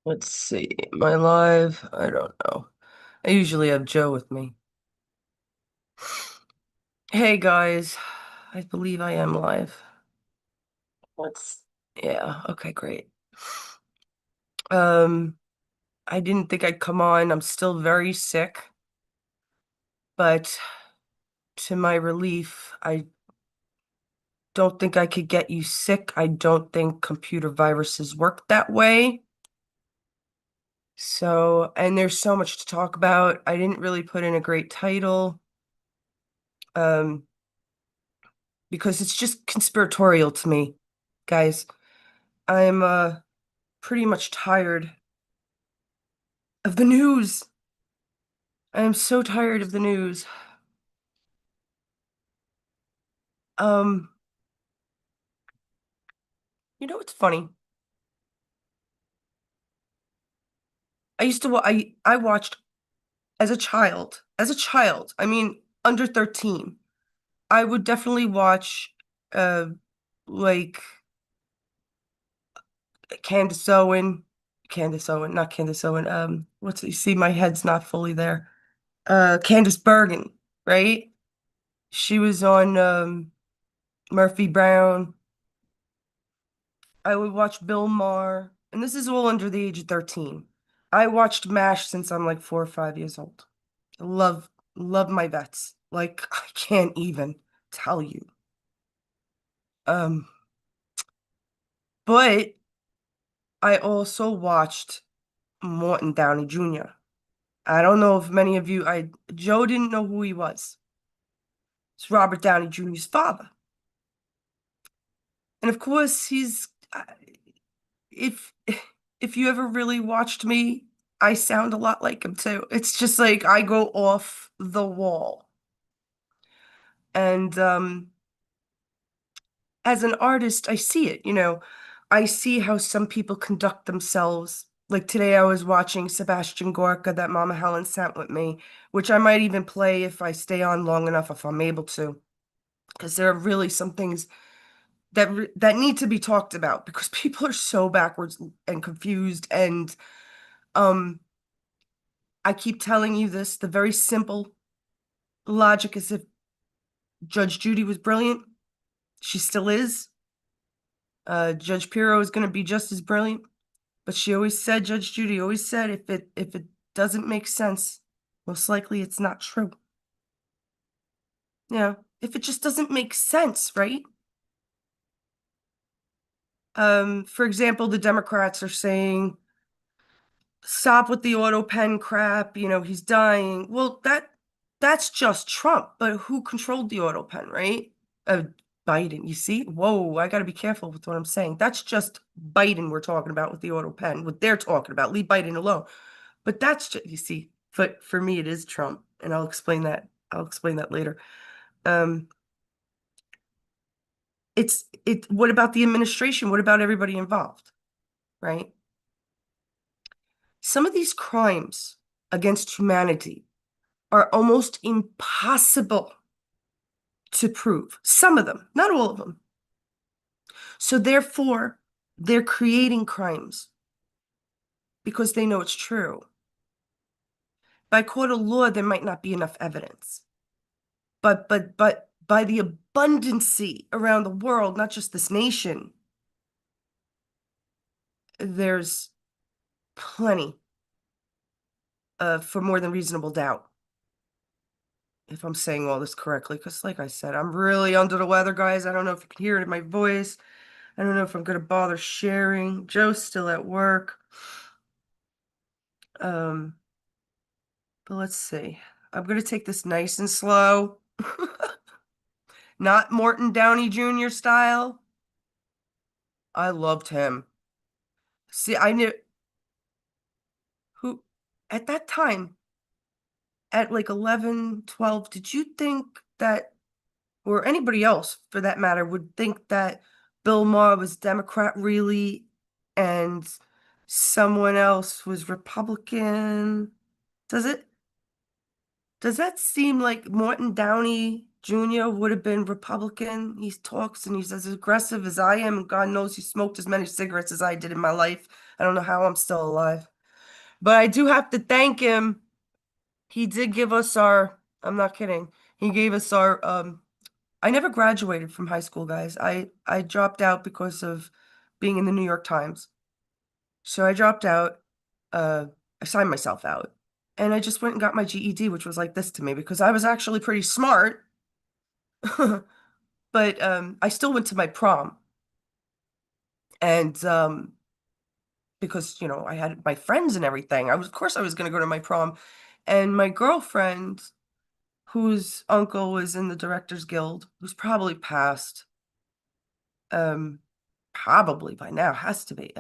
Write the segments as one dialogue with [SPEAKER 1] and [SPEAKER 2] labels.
[SPEAKER 1] Let's see. Am I live? I don't know. I usually have Joe with me. Hey guys, I believe I am live. Let's, yeah, okay, great. Um, I didn't think I'd come on. I'm still very sick, but to my relief, I don't think I could get you sick. I don't think computer viruses work that way. So, and there's so much to talk about. I didn't really put in a great title. Um, because it's just conspiratorial to me, guys. I'm pretty much tired of the news. I am so tired of the news. Um, you know what's funny? I watched as a child, I mean under 13. I would definitely watch uh like Candace Owen, not Candace Owen. What's it? You see, my head's not fully there. Candace Bergen, right? She was on Murphy Brown. I would watch Bill Maher, and this is all under the age of 13. I watched MASH since I'm like 4 or 5 years old. I love my vets. Like I can't even tell you. Um, but I also watched Morton Downey Jr. I don't know if many of you, Joe didn't know who he was. It's Robert Downey Jr.'s father. And of course, if if you ever really watched me, I sound a lot like him too. It's just like I go off the wall. And as an artist, I see it, you know. I see how some people conduct themselves. Like today I was watching Sebastian Gorka that Mama Helen sent with me, which I might even play if I stay on long enough if I'm able to, because there are really some things that need to be talked about because people are so backwards and confused and um I keep telling you this, the very simple logic is if Judge Judy was brilliant, she still is. Judge Pirro is going to be just as brilliant, but she always said, Judge Judy always said, if it doesn't make sense, most likely it's not true. Yeah, if it just doesn't make sense, right? For example, the Democrats are saying, stop with the Autopenn crap, you know, he's dying. Well, that's just Trump, but who controlled the Autopenn, right? Biden. You see? Whoa, I got to be careful with what I'm saying. That's just Biden we're talking about with the Autopenn, what they're talking about. Leave Biden alone. But that's just, you see, for me it is Trump, and I'll explain that. I'll explain that later. Um, what about the administration? What about everybody involved, right? Some of these crimes against humanity are almost impossible to prove. Some of them, not all of them. So therefore, they're creating crimes because they know it's true. By court of law, there might not be enough evidence. But by the abundancy around the world, not just this nation, there's plenty for more than reasonable doubt. If I'm saying all this correctly, because like I said, I'm really under the weather, guys. I don't know if you can hear it in my voice. I don't know if I'm going to bother sharing. Joe's still at work. Um, but let's see. I'm going to take this nice and slow. Not Morton Downey Jr. style. I loved him. See, I knew who at that time, at like 11, 12, did you think that, or anybody else for that matter, would think that Bill Maher was Democrat really and someone else was Republican? Does it? Does that seem like Morton Downey? Junior would have been Republican. He talks and he's as aggressive as I am. God knows he smoked as many cigarettes as I did in my life. I don't know how I'm still alive. But I do have to thank him. He did give us I'm not kidding. He gave us I never graduated from high school, guys. I dropped out because of being in the New York Times. So I dropped out. Uh, I signed myself out. And I just went and got my GED, which was like this to me because I was actually pretty smart. But I still went to my prom. And because, I had my friends and everything. Of course I was going to go to my prom. And my girlfriend, whose uncle was in the Directors Guild, who's probably passed, um, probably by now, has to be.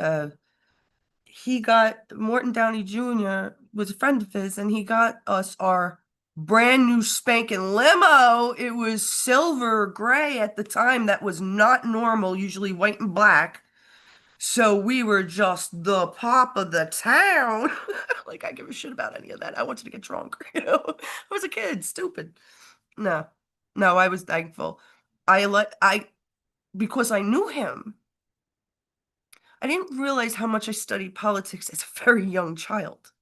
[SPEAKER 1] He got Morton Downey Jr. was a friend of his, and he got us our brand new spanking limo. It was silver gray at the time. That was not normal, usually white and black. So we were just the pop of the town. Like, I give a shit about any of that. I wanted to get drunk, I was a kid, stupid. No, no, I was thankful. Because I knew him, I didn't realize how much I studied politics as a very young child.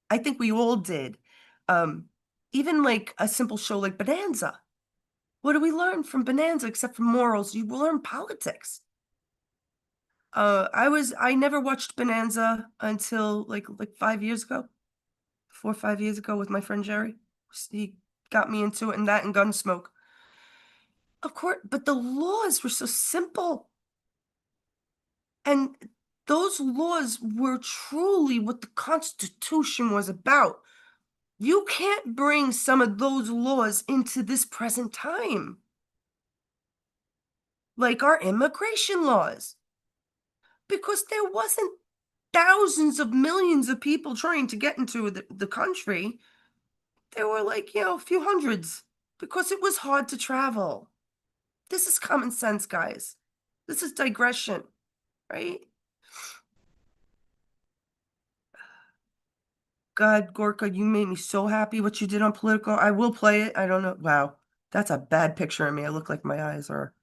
[SPEAKER 1] I think we all did. Um, Even like a simple show like Bonanza. What do we learn from Bonanza except for morals? You learn politics. I never watched Bonanza until like 5 years ago, 4 or 5 years ago with my friend Jerry. He got me into it and that and Gunsmoke. Of course, but the laws were so simple. And those laws were truly what the Constitution was about. You can't bring some of those laws into this present time, like our immigration laws, because there wasn't thousands of millions of people trying to get into the country. There were like, a few hundreds because it was hard to travel. This is common sense, guys. This is digression, right? God, Gorka, you made me so happy what you did on Political. I will play it. I don't know. Wow, that's a bad picture of me. I look like my eyes are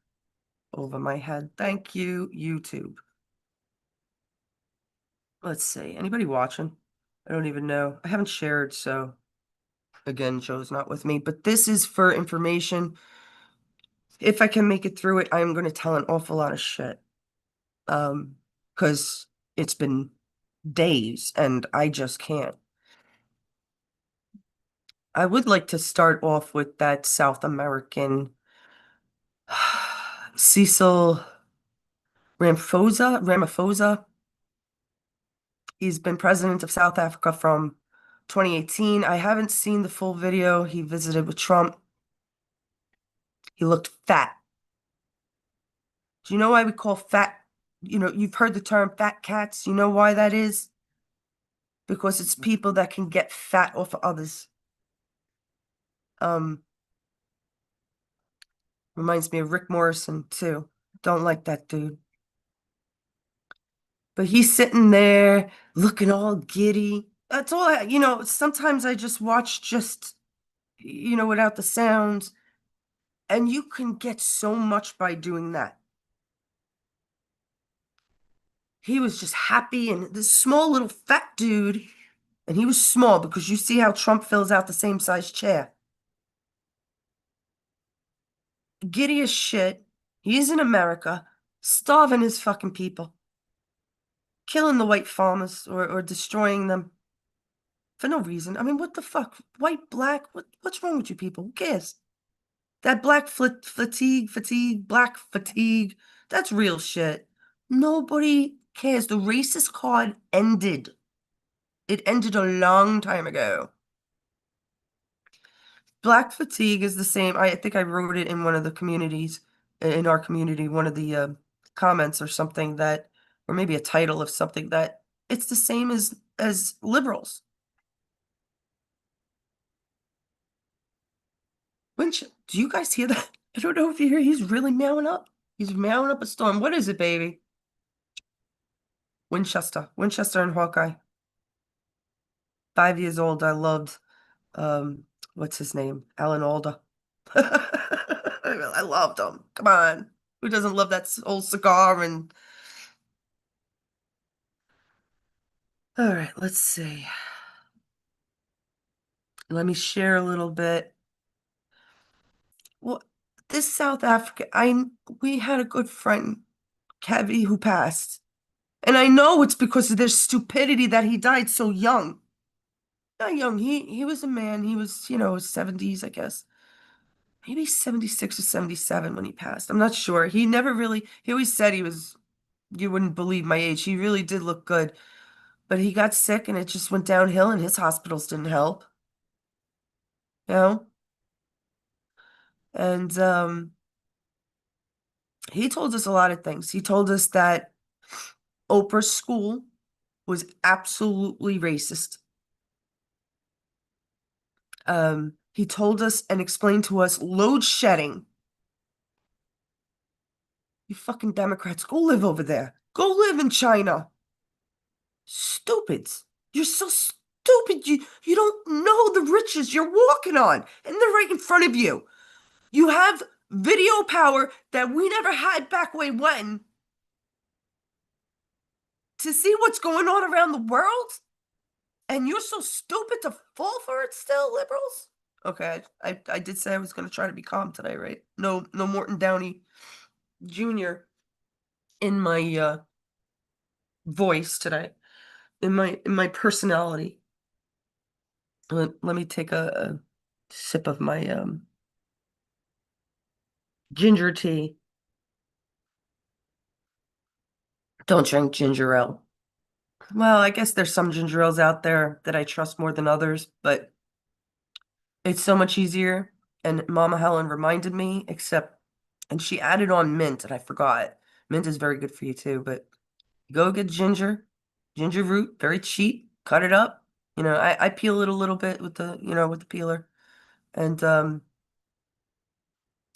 [SPEAKER 1] over my head. Thank you, YouTube. Let's see. Anybody watching? I don't even know. I haven't shared, so again, Joe's not with me. But this is for information. If I can make it through it, I'm going to tell an awful lot of shit. Because it's been days and I just can't. I would like to start off with that South American Cecil Ramaphosa. He's been president of South Africa from 2018. I haven't seen the full video. He visited with Trump. He looked fat. Do you know why we call fat? You've heard the term fat cats. You know why that is? Because it's people that can get fat off of others. Um, Reminds me of Rick Morrison too. Don't like that dude. But he's sitting there looking all giddy. That's all sometimes I just watch without the sounds. And you can get so much by doing that. He was just happy and this small little fat dude, and he was small because you see how Trump fills out the same size chair. Giddy as shit. He's in America, starving his fucking people, killing the white farmers or destroying them for no reason. I mean, what the fuck? White, black, what's wrong with you people? Who cares? That black fatigue, black fatigue, that's real shit. Nobody cares. The racist card ended. It ended a long time ago. Black fatigue is the same. I think I wrote it in one of the communities, in our community, one of the comments or something that, or maybe a title of something that it's the same as liberals. Winch, do you guys hear that? I don't know if you hear. He's really meowing up. He's meowing up a storm. What is it, baby? Winchester and Hawkeye. 5 years old. I loved what's his name? Alan Alda. I loved him. Come on. Who doesn't love that old cigar? And all right, let's see. Let me share a little bit. Well, this South Africa, I we had a good friend, Kevy, who passed. And I know it's because of their stupidity that he died so young. Not young. He was a man. He was, 70s, I guess. Maybe 76 or 77 when he passed. I'm not sure. He never really, he always said he was, you wouldn't believe my age. He really did look good. But he got sick and it just went downhill and his hospitals didn't help, you know? And he told us a lot of things. He told us that Oprah's school was absolutely racist. He told us and explained to us load shedding. You fucking Democrats, go live over there. Go live in China. Stupids. You're so stupid. You don't know the riches you're walking on, and they're right in front of you. You have video power that we never had back way when to see what's going on around the world, and you're so stupid to fall for it still, liberals. Okay, I did say I was going to try to be calm today, right? No Morton Downey Jr. in my voice today, in my personality. Let me take a sip of my ginger tea. Don't drink ginger ale. Well, I guess there's some ginger ales out there that I trust more than others, but it's so much easier. And Mama Helen reminded me, and she added on mint, and I forgot. Mint is very good for you too, but go get ginger root, very cheap, cut it up. I peel it a little bit with the peeler. And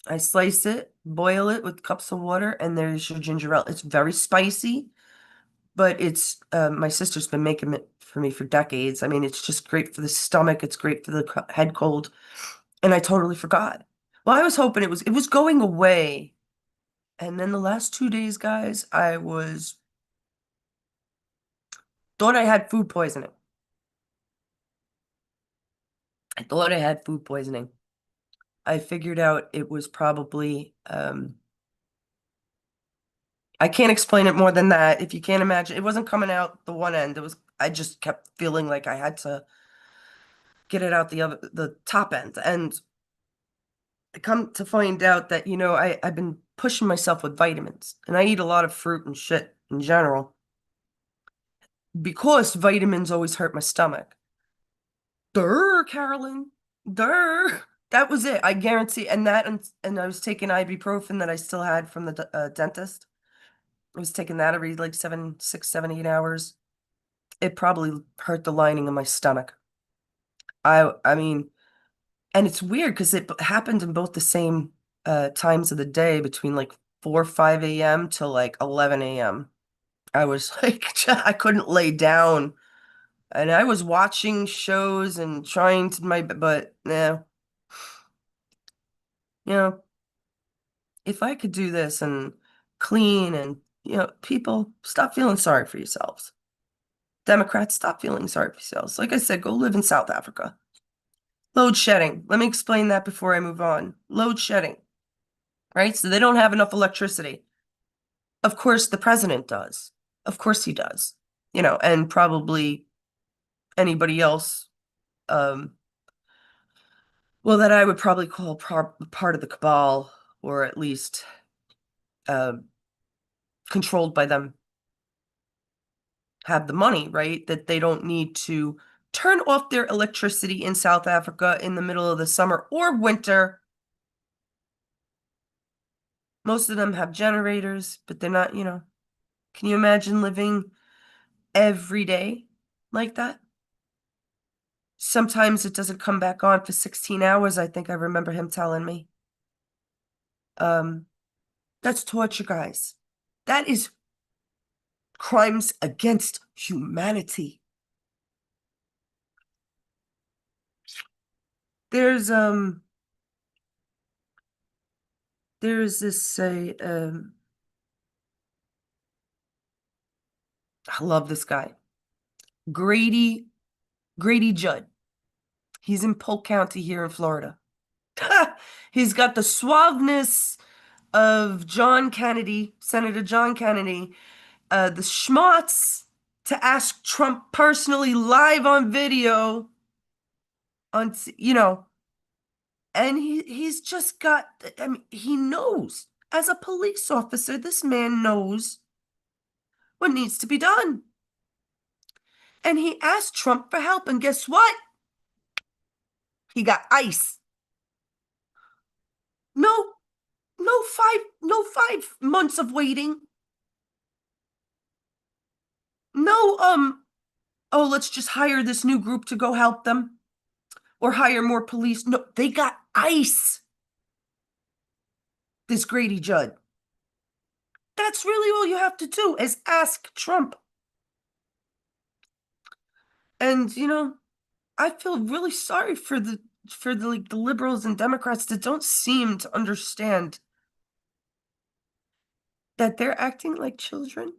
[SPEAKER 1] I slice it, boil it with cups of water, and there's your ginger ale. It's very spicy, but it's my sister's been making it for me for decades. I mean, it's just great for the stomach. It's great for the head cold, and I totally forgot. Well, I was hoping it was going away, and then the last 2 days, guys, I was thought I had food poisoning. I thought I had food poisoning. I figured out it was probably I can't explain it more than that. If you can't imagine, it wasn't coming out the one end. I just kept feeling like I had to get it out the top end. And I come to find out that, I've been pushing myself with vitamins and I eat a lot of fruit and shit in general because vitamins always hurt my stomach. Durr, Carolyn. Durr. That was it. I guarantee. And I was taking ibuprofen that I still had from the dentist. I was taking that every like 6, 7, 8 hours. It probably hurt the lining of my stomach. I mean, and it's weird because it happened in both the same times of the day between like 4, 5 a.m. to like 11 a.m. I was like, I couldn't lay down. And I was watching shows and trying to but yeah, you know, if I could do this and clean and, people stop feeling sorry for yourselves. Democrats, stop feeling sorry for yourselves. Like I said, go live in South Africa. Load shedding. Let me explain that before I move on. Load shedding, right? So they don't have enough electricity. Of course, the president does. Of course he does. And probably anybody else, um, well, that I would probably call part of the cabal, or at least um, controlled by them, have the money, right? That they don't need to turn off their electricity in South Africa in the middle of the summer or winter. Most of them have generators, but they're not, can you imagine living every day like that? Sometimes it doesn't come back on for 16 hours, I think I remember him telling me. Um, that's torture, guys. That is crimes against humanity. There's there's this I love this guy. Grady Grady Judd. He's in Polk County here in Florida. He's got the suaveness of John Kennedy, Senator John Kennedy, the schmaltz to ask Trump personally live on video on, and he's just got, I mean, he knows. As a police officer, this man knows what needs to be done. And he asked Trump for help, and guess what? He got ice. No, no 5 months of waiting. No, oh, let's just hire this new group to go help them or hire more police. No, they got ice. This Grady Judd. That's really all you have to do is ask Trump. And I feel really sorry for the like the liberals and Democrats that don't seem to understand that they're acting like children,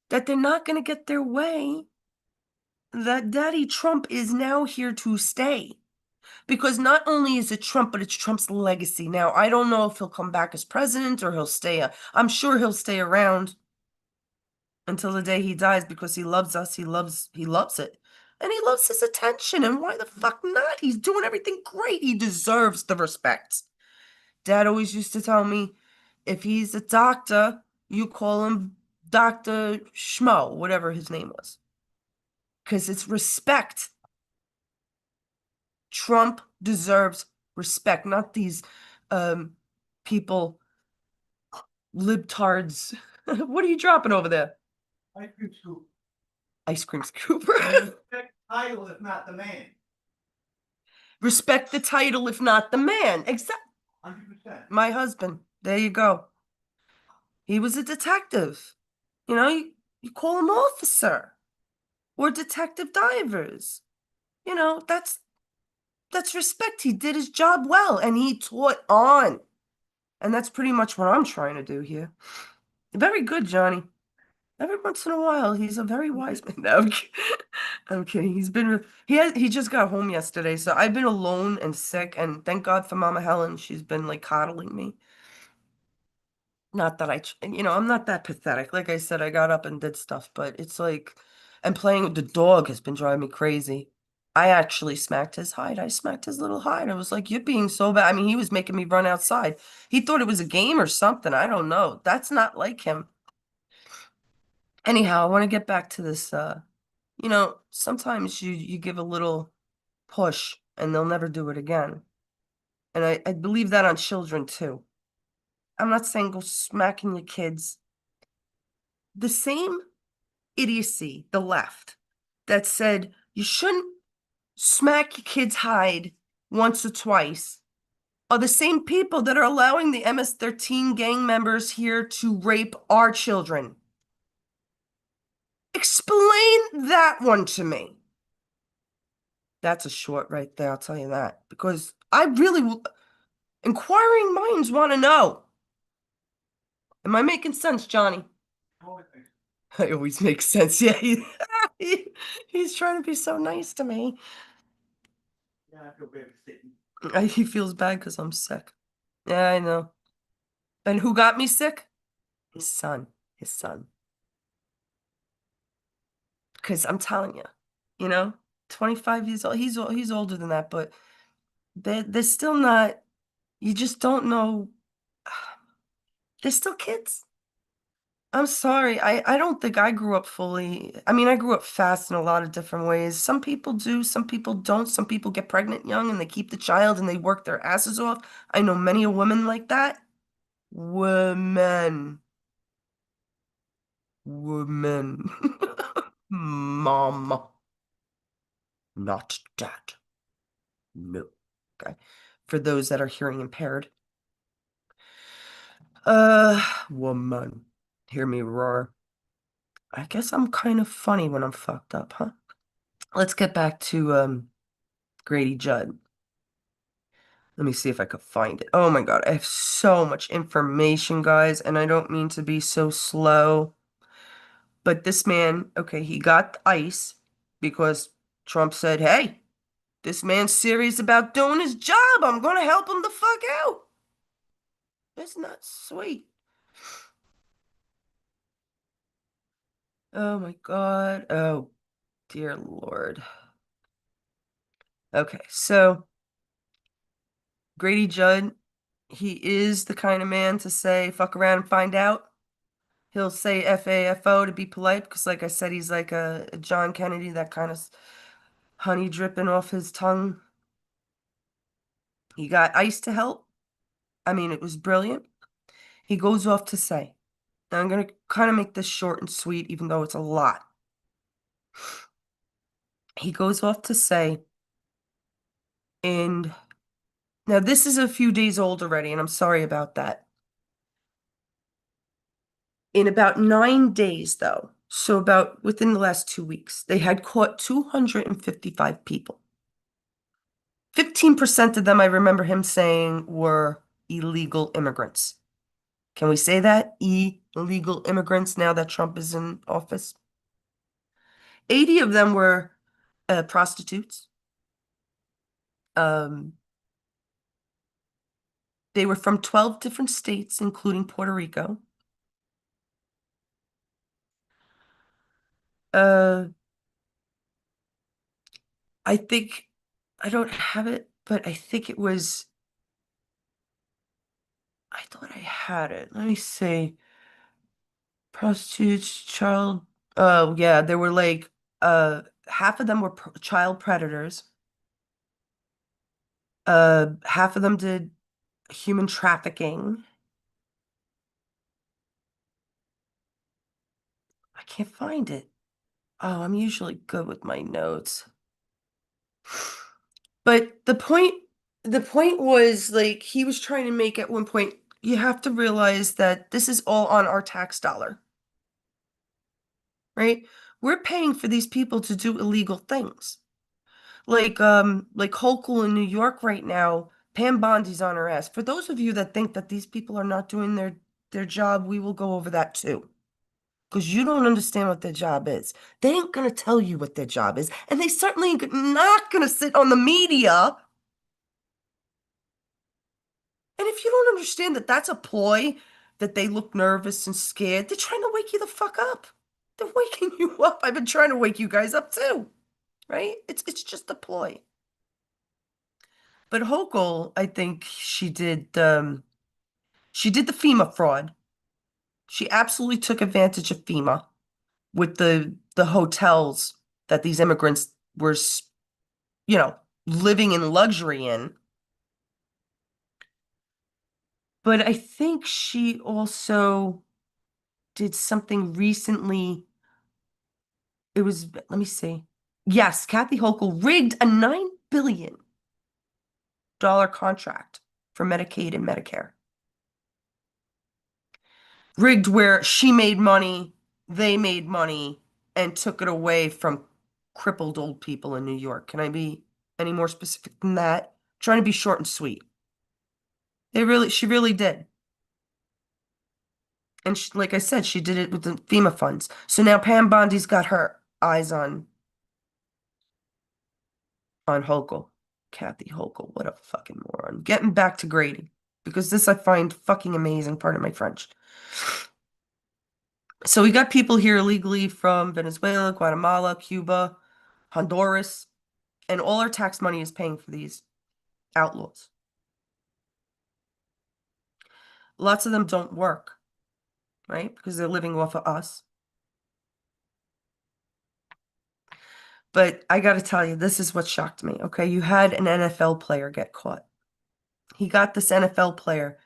[SPEAKER 1] that they're not going to get their way, that Daddy Trump is now here to stay. Because not only is it Trump, but it's Trump's legacy. Now, I don't know if he'll come back as president or he'll stay. I'm sure he'll stay around until the day he dies because he loves us. He loves it. And he loves his attention. And why the fuck not? He's doing everything great. He deserves the respect. Dad always used to tell me, if he's a doctor, you call him Dr. Schmo, whatever his name was. Because it's respect. Trump deserves respect, not these people, libtards. What are you dropping over there?
[SPEAKER 2] Ice cream scoop.
[SPEAKER 1] Ice cream scoop.
[SPEAKER 2] Respect title if not the man.
[SPEAKER 1] Respect the title, if not the man. Exactly.
[SPEAKER 2] 100%.
[SPEAKER 1] My husband. There you go. He was a detective. You call him officer or detective divers. That's respect. He did his job well and he taught on. And that's pretty much what I'm trying to do here. Very good, Johnny. Every once in a while, he's a very wise man. No, I'm kidding. He just got home yesterday, so I've been alone and sick, and thank God for Mama Helen. She's been like coddling me. Not that I'm not that pathetic. Like I said, I got up and did stuff, but it's like, and playing with the dog has been driving me crazy. I actually smacked his hide. I smacked his little hide. I was like, "You're being so bad." I mean, he was making me run outside. He thought it was a game or something. I don't know. That's not like him. Anyhow, I want to get back to this. Sometimes you give a little push and they'll never do it again. And I believe that on children too. I'm not saying go smacking your kids. The same idiocy, the left, that said you shouldn't smack your kids' hide once or twice, are the same people that are allowing the MS-13 gang members here to rape our children. Explain that one to me. That's a short right there, I'll tell you that. Because I really, inquiring minds want to know. Am I making sense, Johnny? I always make sense. Yeah, he's trying to be so nice to me.
[SPEAKER 2] Yeah, I feel bad for sitting.
[SPEAKER 1] He feels bad because I'm sick. Yeah, I know. And who got me sick? His son. His son. Because I'm telling you, you know, 25 years old. He's older than that, but they're still not. You just don't know. They're still kids. I'm sorry. I don't think I grew up fully. I mean, I grew up fast in a lot of different ways. Some people do, some people don't. Some people get pregnant young and they keep the child and they work their asses off. I know many a woman like that. Women. Women. Mom. Not dad. No. Okay. For those that are hearing impaired. Woman. Hear me roar. I guess I'm kind of funny when I'm fucked up, huh? Let's get back to Grady Judd. Let me see if I could find it. Oh my God, I have so much information, guys, and I don't mean to be so slow. But this man, okay, he got ICE because Trump said, hey, this man's serious about doing his job. I'm gonna help him the fuck out. Isn't that sweet? Oh my God. Oh, dear Lord. Okay, so Grady Judd, he is the kind of man to say, fuck around and find out. He'll say FAFO to be polite because, like I said, he's like a John Kennedy, that kind of honey dripping off his tongue. He got ICE to help. I mean, it was brilliant. He goes off to say, now I'm going to kind of make this short and sweet, even though it's a lot. He goes off to say, and now this is a few days old already, and I'm sorry about that. In about 9 days, though, so about within the last 2 weeks, they had caught 255 people. 15% of them, I remember him saying, were illegal immigrants. Can we say that? Illegal immigrants now that Trump is in office? 80 of them were prostitutes. Um, they were from 12 different states, including Puerto Rico. Uh, I think, I don't have it, but I think it was, I thought I had it. Let me see. Prostitutes, child, oh yeah, there were like, half of them were child predators. Half of them did human trafficking. I can't find it. Oh, I'm usually good with my notes. But the point was like he was trying to make at one point, you have to realize that this is all on our tax dollar, right? We're paying for these people to do illegal things. Like Hochul in New York right now, Pam Bondi's on her ass. For those of you that think that these people are not doing their job, we will go over that too. Because you don't understand what their job is. They ain't gonna tell you what their job is, and they certainly ain't not gonna sit on the media. And if you don't understand that that's a ploy, that they look nervous and scared, they're trying to wake you the fuck up. They're waking you up. I've been trying to wake you guys up too, right? It's just a ploy. But Hochul, I think she did the FEMA fraud. She absolutely took advantage of FEMA with the hotels that these immigrants were, you know, living in luxury in. But I think she also did something recently. It was, let me see. Yes, Kathy Hochul rigged a $9 billion contract for Medicaid and Medicare. Rigged where she made money, they made money, and took it away from crippled old people in New York. Can I be any more specific than that? Trying to be short and sweet. She really did. And she, like I said, she did it with the FEMA funds. So now Pam Bondi's got her eyes on Hochul. Kathy Hochul, what a fucking moron. Getting back to Grady, because this I find fucking amazing, pardon my French. So we got people here illegally from Venezuela, Guatemala, Cuba, Honduras, and all our tax money is paying for these outlaws. Lots of them don't work, right? Because they're living off of us. But I got to tell you, this is what shocked me. Okay, you had an NFL player get caught. He got this NFL player.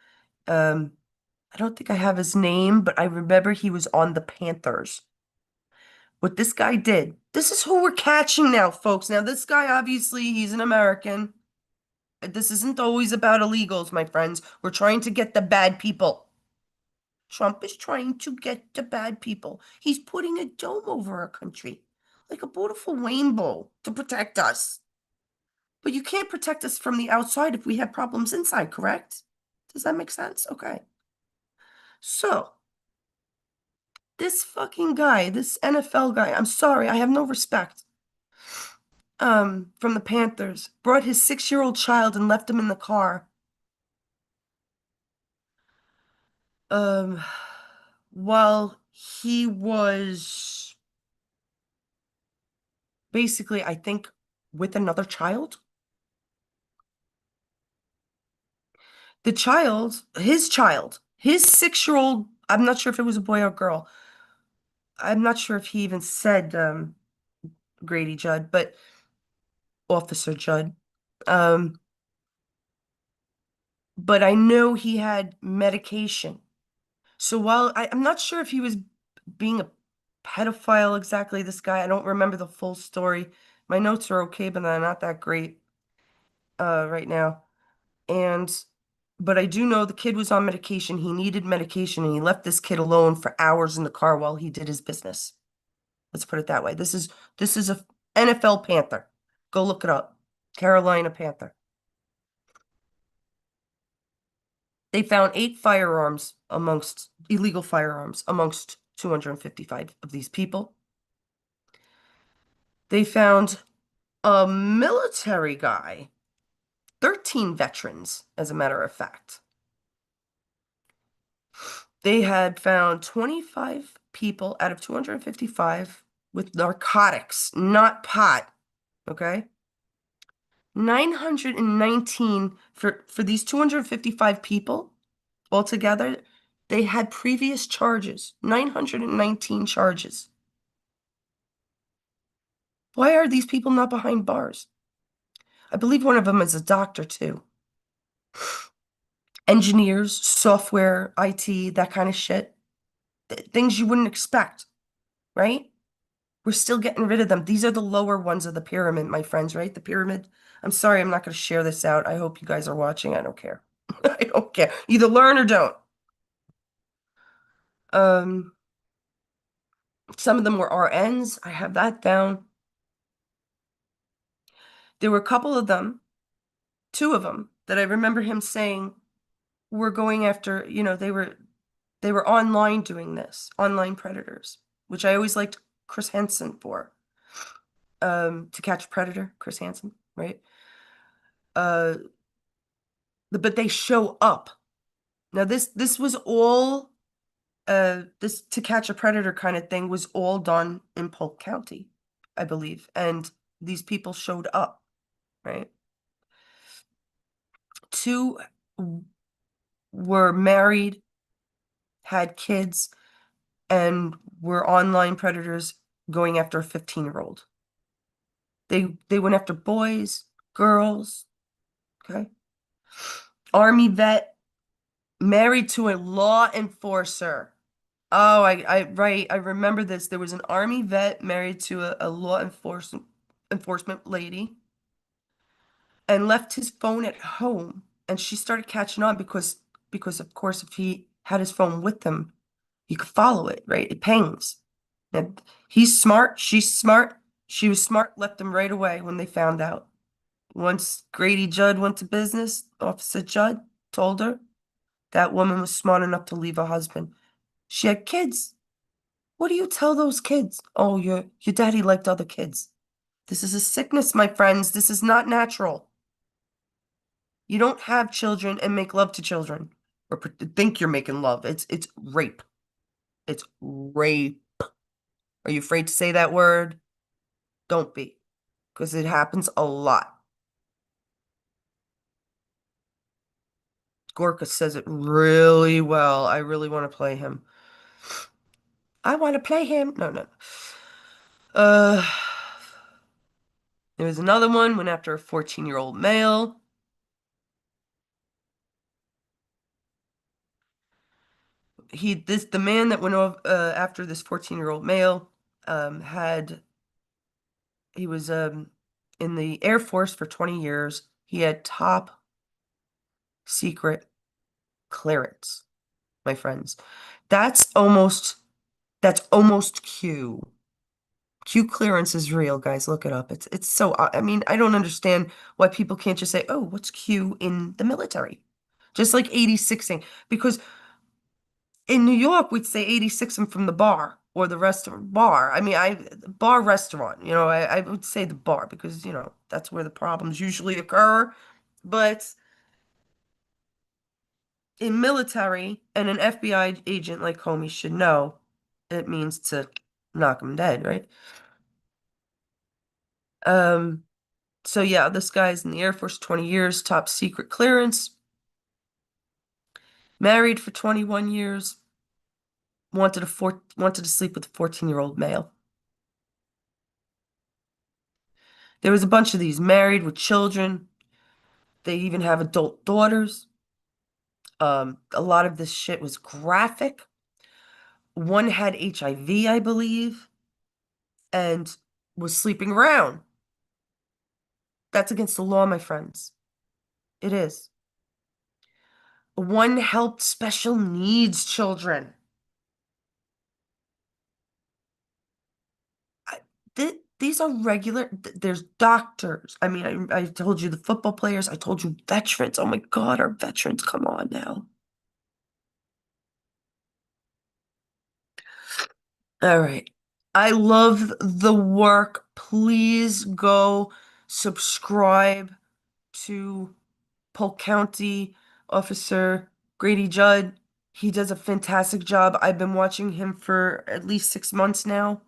[SPEAKER 1] I don't think I have his name, but I remember he was on the Panthers. What this guy did, this is who we're catching now, folks. Now, this guy, obviously, he's an American. This isn't always about illegals, my friends. We're trying to get the bad people. Trump is trying to get the bad people. He's putting a dome over our country, like a beautiful rainbow to protect us. But you can't protect us from the outside if we have problems inside, correct? Does that make sense? Okay. So, this fucking guy, this NFL guy, I'm sorry, I have no respect. From the Panthers, brought his 6-year-old child and left him in the car. Um, while he was basically, I think, with another child. His 6-year-old, I'm not sure if it was a boy or girl. I'm not sure if he even said Grady Judd, but Officer Judd. Um, but I know he had medication. So while I'm not sure if he was being a pedophile exactly, this guy, I don't remember the full story. My notes are okay, but they're not that great right now. And but I do know the kid was on medication. He needed medication, and he left this kid alone for hours in the car while he did his business. Let's put it that way. This is a NFL Panther. Go look it up. Carolina Panther. They found 8 firearms amongst illegal firearms amongst 255 of these people. They found a military guy, 13 veterans, as a matter of fact. They had found 25 people out of 255 with narcotics, not pot. Okay. 919 for these 255 people altogether, they had previous charges, 919 charges. Why are these people not behind bars? I believe one of them is a doctor too. Engineers, software, IT, that kind of shit. Things you wouldn't expect, right? We're still getting rid of them. These are the lower ones of the pyramid, my friends, right? The pyramid. I'm sorry, I'm not going to share this out. I hope you guys are watching. I don't care. I don't care. Either learn or don't. Um, some of them were RNs. I have that down. There were a couple of them, 2 of them, that I remember him saying were going after, they were online doing this, online predators, which I always liked Chris Hansen for. To Catch a Predator, Chris Hansen, right? Uh, but they show up. Now this was all this To Catch a Predator kind of thing was all done in Polk County, I believe. And these people showed up, right? 2 were married, had kids, and were online predators going after a 15-year-old. They went after boys, girls, okay? Army vet, married to a law enforcer. Oh, right, I remember this. There was an army vet married to a law enforcement lady and left his phone at home. And she started catching on because of course if he had his phone with him, you could follow it, right? It pings. And he's smart, she's smart. She was smart, left him right away when they found out. Once Grady Judd went to business, Officer Judd told her that woman was smart enough to leave her husband. She had kids. What do you tell those kids? Oh, your daddy liked other kids. This is a sickness, my friends. This is not natural. You don't have children and make love to children or think you're making love. It's rape. It's rape. Are you afraid to say that word? Don't be, because it happens a lot. Gorka says it really well. I really want to play him. I want to play him. No, no. Uh, there was another one, went after a 14-year-old male. The man that went after this 14-year-old male, he was in the Air Force for 20 years. He had top secret clearance, my friends. That's almost Q. Q clearance is real, guys. Look it up. It's so I mean, I don't understand why people can't just say, "Oh, what's Q in the military?" Just like 86ing because in New York we'd say 86ing from the bar or the restaurant bar. I mean, I bar restaurant, I would say the bar because, that's where the problems usually occur. But in military and an FBI agent like Comey should know, it means to knock him dead, right? Um So yeah, this guy's in the Air Force 20 years, top secret clearance, married for 21 years, wanted to sleep with a 14-year-old male. There was a bunch of these married with children. They even have adult daughters. A lot of this shit was graphic. One had HIV, I believe, and was sleeping around. That's against the law, my friends. It is. One helped special needs children. I, these are regular. There's doctors. I mean, I told you the football players. I told you veterans. Oh my God, our veterans. Come on now. All right. I love the work. Please go subscribe to Polk County Officer Grady Judd. He does a fantastic job. I've been watching him for at least 6 months now,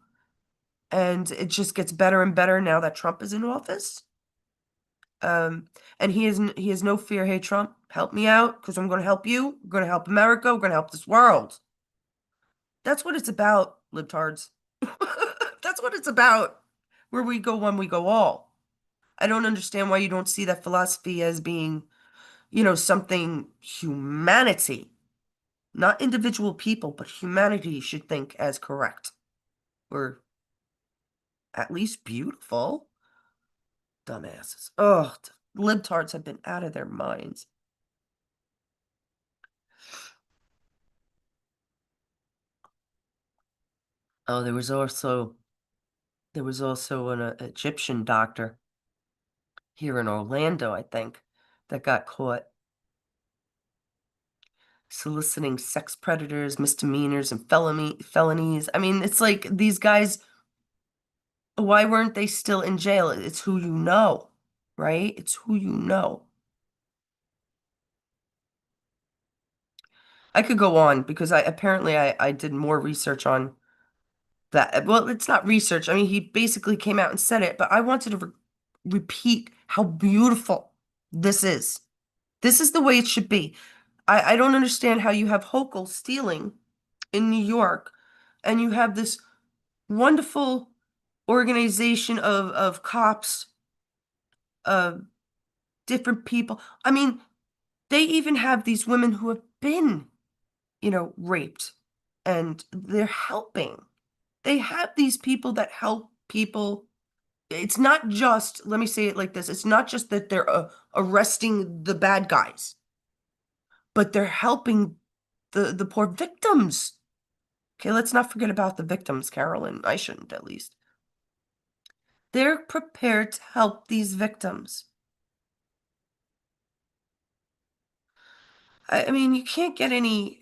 [SPEAKER 1] and it just gets better and better now that Trump is in office. And he has no fear. Hey, Trump, help me out because I'm going to help you. We're going to help America. We're going to help this world. That's what it's about, libtards. That's what it's about. Where we go one, we go all. I don't understand why you don't see that philosophy as being, something humanity, not individual people, but humanity should think as correct or at least beautiful. Dumbasses. Oh, libtards have been out of their minds. Oh, there was also an Egyptian doctor here in Orlando, I think, that got caught soliciting sex predators, misdemeanors, and felonies. I mean, it's like these guys, why weren't they still in jail? It's who you know, right? It's who you know. I could go on because I did more research on that. Well, it's not research. I mean, he basically came out and said it, but I wanted to repeat how beautiful this is. This is the way it should be. I don't understand how you have Hochul stealing in New York and you have this wonderful organization of cops, of different people. I mean, they even have these women who have been, raped and they're helping. They have these people that help people. It's not just, let me say it like this, it's not just that they're arresting the bad guys, but they're helping the poor victims. Okay, let's not forget about the victims, Carolyn. I shouldn't, at least. They're prepared to help these victims. I mean, you can't get any.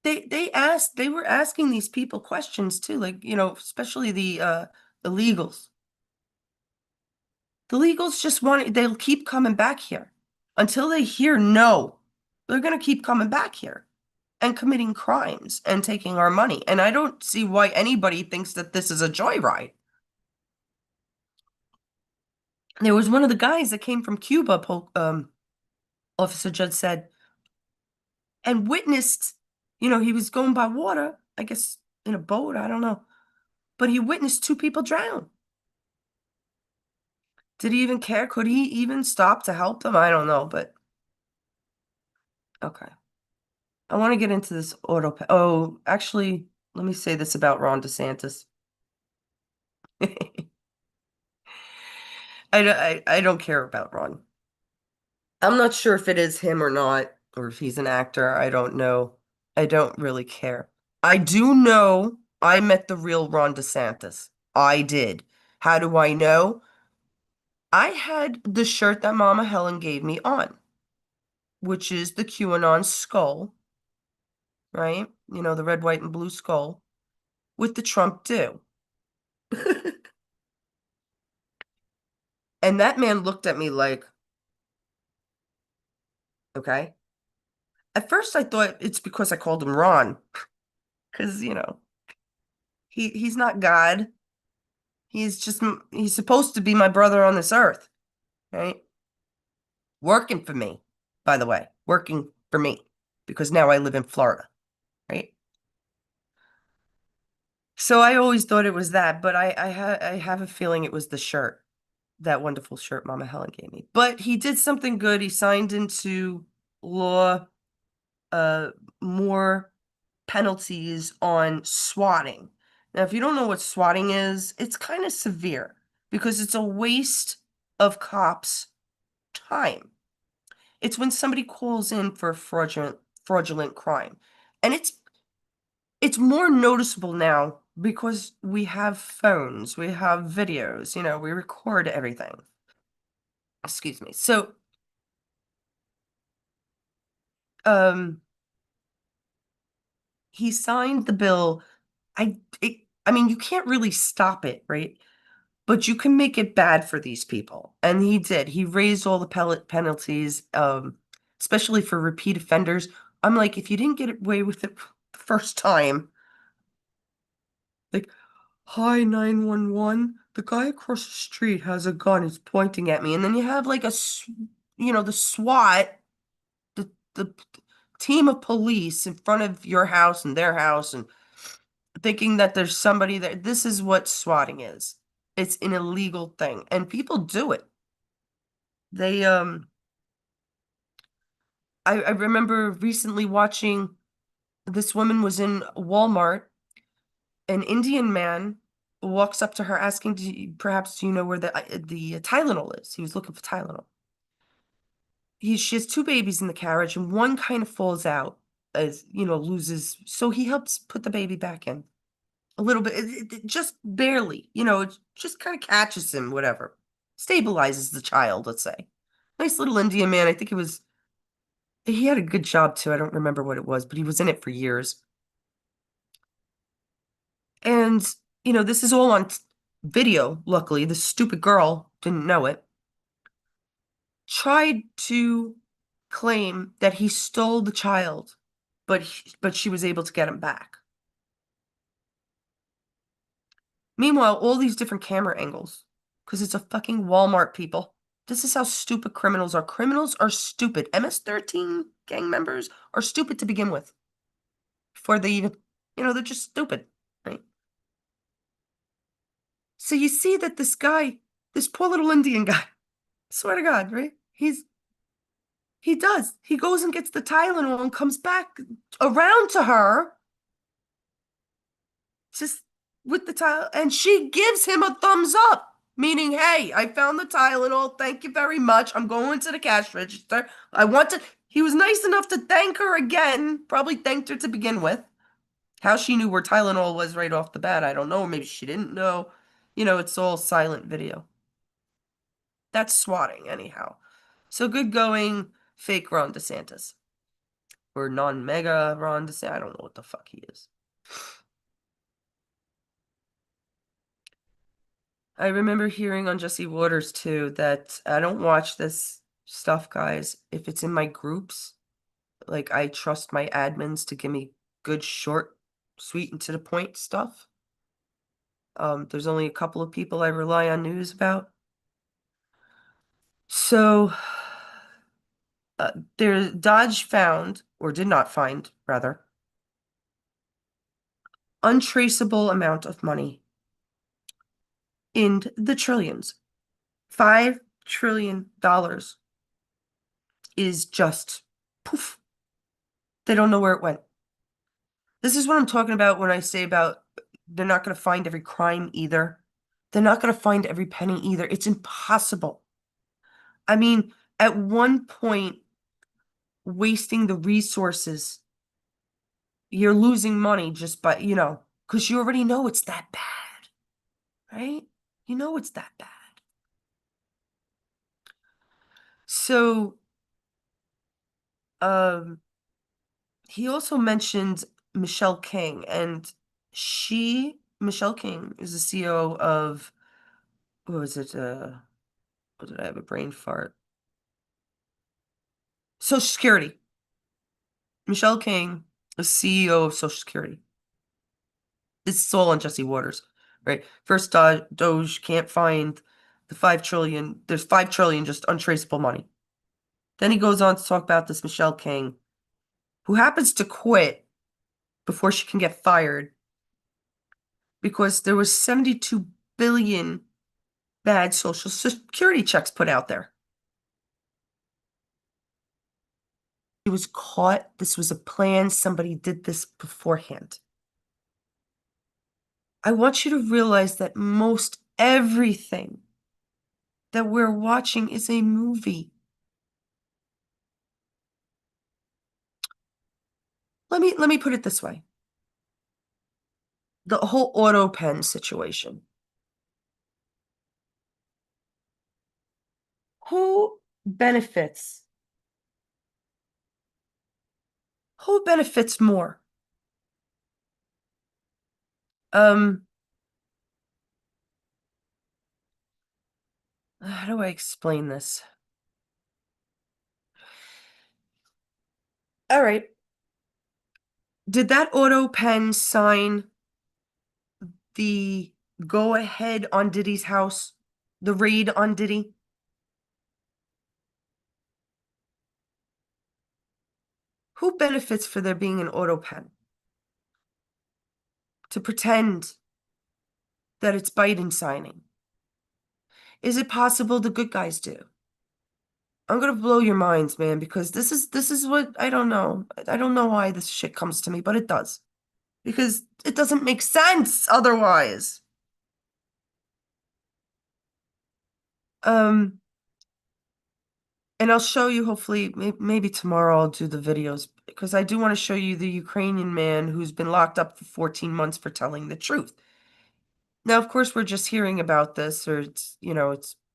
[SPEAKER 1] They were asking these people questions too, like, especially the illegals. The legals just they'll keep coming back here until they hear no. They're gonna keep coming back here and committing crimes and taking our money. And I don't see why anybody thinks that this is a joyride. There was one of the guys that came from Cuba, Officer Judd said, and witnessed, he was going by water, I guess in a boat, I don't know, but he witnessed two people drown. Did he even care? Could he even stop to help them? I don't know, but okay. I want to get into this auto. Oh, actually, let me say this about Ron DeSantis. I don't care about Ron. I'm not sure if it is him or not, or if he's an actor. I don't know. I don't really care. I do know I met the real Ron DeSantis. I did. How do I know? I had the shirt that Mama Helen gave me on, which is the QAnon skull, right? You know, the red, white, and blue skull with the Trump do. And that man looked at me like, okay. At first I thought it's because I called him Ron, because, he's not God. He's supposed to be my brother on this earth, right? Working for me, by the way, working for me, because now I live in Florida, right? So I always thought it was that, but I have a feeling it was the shirt, that wonderful shirt Mama Helen gave me. But he did something good. He signed into law uh more penalties on swatting. Now, if you don't know what swatting is, it's kind of severe because it's a waste of cops' time. It's when somebody calls in for a fraudulent crime. And it's more noticeable now because we have phones, we have videos, we record everything. Excuse me. So, um, he signed the bill. I mean, you can't really stop it, right? But you can make it bad for these people. And he did. He raised all the penalties, especially for repeat offenders. I'm like, if you didn't get away with it the first time, like, hi, 911, the guy across the street has a gun, he's pointing at me. And then you have like the SWAT, the team of police in front of your house and their house and thinking that there's somebody there. This is what swatting is. It's an illegal thing, and people do it. They I remember recently watching this woman was in Walmart. An Indian man walks up to her asking, perhaps do you know where the Tylenol is? He was looking for Tylenol. She has two babies in the carriage, and one kind of falls out as, loses. So he helps put the baby back in a little bit, just barely, it just kind of catches him, whatever, stabilizes the child, let's say. Nice little Indian man. I think he had a good job too. I don't remember what it was, but he was in it for years. And, this is all on video, luckily. The stupid girl didn't know it. Tried to claim that he stole the child, but she was able to get him back. Meanwhile, all these different camera angles, because it's a fucking Walmart, people. This is how stupid criminals are. Criminals are stupid. MS-13 gang members are stupid to begin with. Before they even, they're just stupid, right? So you see that this guy, this poor little Indian guy, swear to God, right? He does. He goes and gets the Tylenol and comes back around to her, just with the Tylenol, and she gives him a thumbs up, meaning, hey, I found the Tylenol. Thank you very much. I'm going to the cash register. He was nice enough to thank her again, probably thanked her to begin with. How she knew where Tylenol was right off the bat, I don't know. Maybe she didn't know. It's all silent video. That's swatting, anyhow. So good going, fake Ron DeSantis. Or non-mega Ron DeSantis. I don't know what the fuck he is. I remember hearing on Jesse Waters too that I don't watch this stuff, guys, if it's in my groups. Like, I trust my admins to give me good, short, sweet, and to the point stuff. There's only a couple of people I rely on news about. So, Dodge found, or did not find, rather, untraceable amount of money in the trillions. $5 trillion is just poof. They don't know where it went. This is what I'm talking about when I say about they're not going to find every crime either. They're not going to find every penny either. It's impossible. I mean, at one point, wasting the resources You're losing money just by, because you already know it's that bad, right? You know it's that bad. So, um, he also mentioned Michelle King, and Michelle King, is the CEO of, what was it? What did I have a brain fart? Social Security. Michelle King, the CEO of Social Security. This is all on Jesse Waters, right? First, Doge can't find the 5 trillion. There's 5 trillion just untraceable money. Then he goes on to talk about this Michelle King, who happens to quit before she can get fired because there was 72 billion bad Social Security checks put out there. She was caught. This was a plan. Somebody did this beforehand. I want you to realize that most everything that we're watching is a movie. Let me put it this way. The whole Autopenn situation. Who benefits? Who benefits more? Um, how do I explain this? All right. Did that Autopenn sign the go ahead on Diddy's house? The raid on Diddy? Who benefits for there being an Autopenn? To pretend that it's Biden signing. Is it possible the good guys do? I'm gonna blow your minds, man, because this is what I don't know. I don't know why this shit comes to me, but it does. Because it doesn't make sense otherwise. Um, and I'll show you hopefully maybe tomorrow I'll do the videos because I do want to show you the Ukrainian man who's been locked up for 14 months for telling the truth. Now, of course, we're just hearing about this, or it's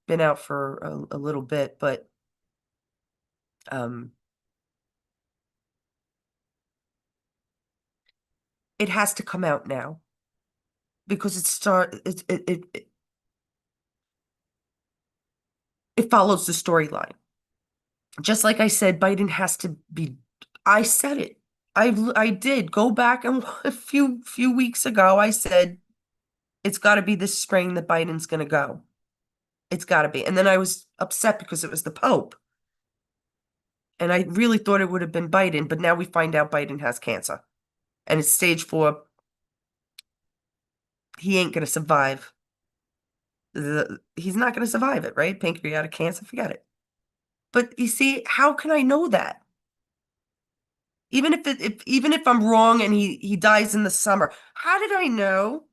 [SPEAKER 1] been out for a little bit, but um, it has to come out now because it follows the storyline. Just like I said, Biden has to be. I said it. I did go back and a few weeks ago. I said it's got to be this spring that Biden's going to go. It's got to be. And then I was upset because it was the Pope, and I really thought it would have been Biden. But now we find out Biden has cancer, and it's stage 4. He ain't going to survive. He's not going to survive it, right? Pancreatic cancer, forget it. But you see, how can I know that? Even if I'm wrong and he dies in the summer, how did I know?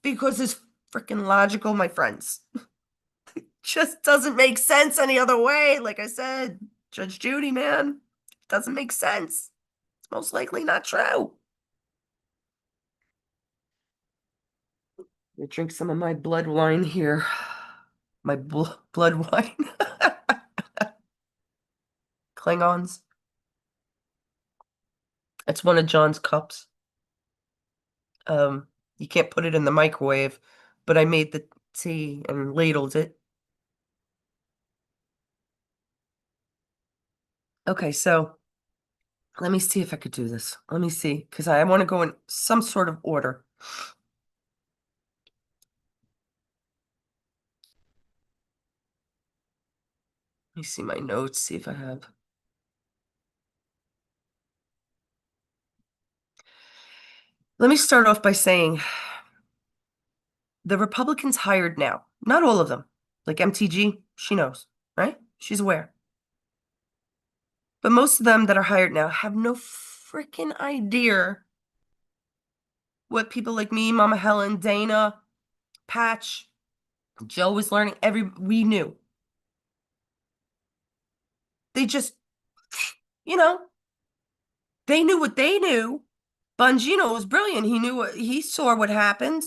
[SPEAKER 1] Because it's freaking logical, my friends. Just doesn't make sense any other way. Like I said, Judge Judy, man, doesn't make sense. It's most likely not true. I drink some of my blood wine here. My blood wine. Klingons. It's one of John's cups. Um, you can't put it in the microwave, but I made the tea and ladled it. Okay, so let me see if I could do this. Let me see, because I want to go in some sort of order. Let me see my notes, see if I have. Let me start off by saying the Republicans hired now, not all of them, like MTG, she knows, right? She's aware. But most of them that are hired now have no freaking idea what people like me, Mama Helen, Dana, Patch, Joe was learning. We knew. They just, you know, They knew what they knew. Bongino was brilliant. He saw what happened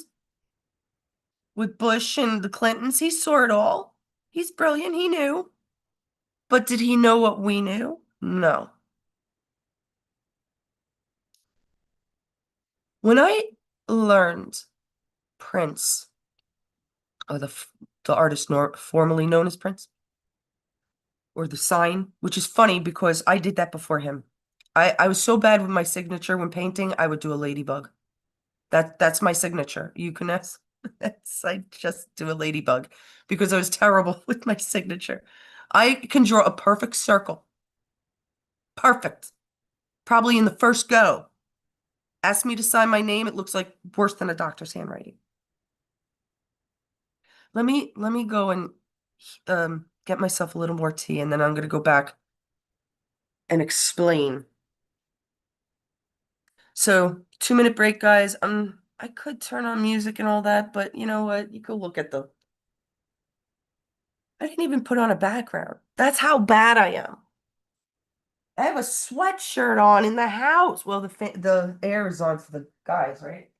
[SPEAKER 1] with Bush and the Clintons. He saw it all. He's brilliant. He knew. But did he know what we knew? No. When I learned Prince, or the artist formerly known as Prince, or the sign, which is funny because I did that before him. I was so bad with my signature when painting, I would do a ladybug. That's my signature. You can ask. I just do a ladybug because I was terrible with my signature. I can draw a perfect circle. Perfect. Probably in the first go. Ask me to sign my name, it looks like worse than a doctor's handwriting. Let me go and get myself a little more tea, and then I'm gonna go back and explain. So 2 minute break, guys. I could turn on music and all that, but you know what? You could look at the. I didn't even put on a background. That's how bad I am. I have a sweatshirt on in the house. Well, the air is on for the guys, right?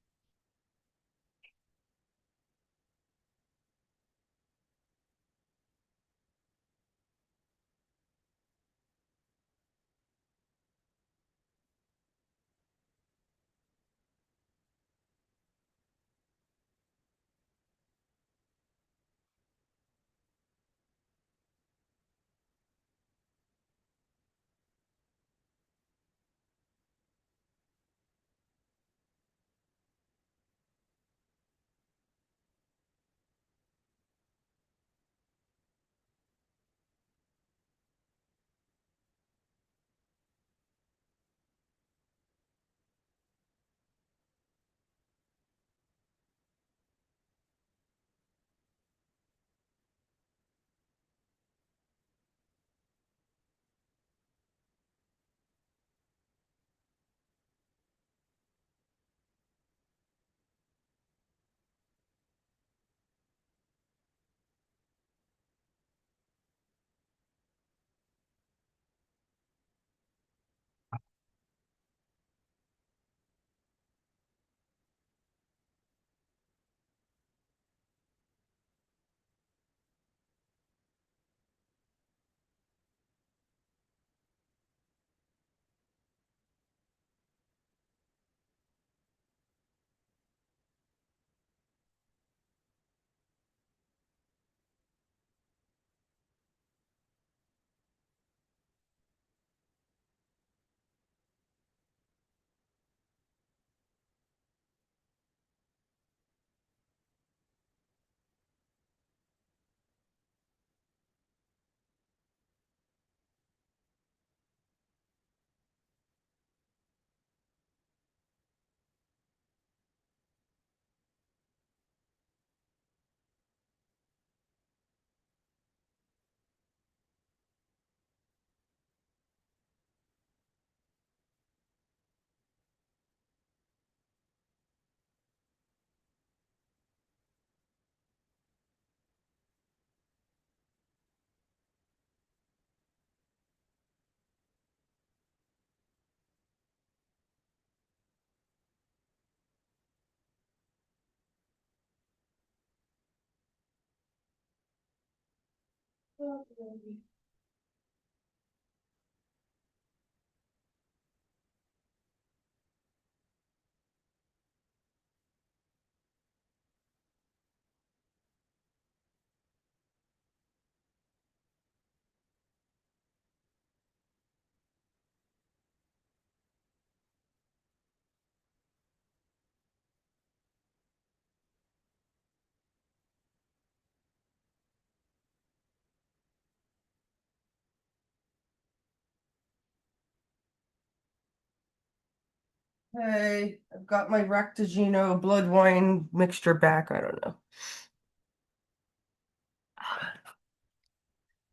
[SPEAKER 1] Hey, I've got my Rectigino blood wine mixture back. I don't know.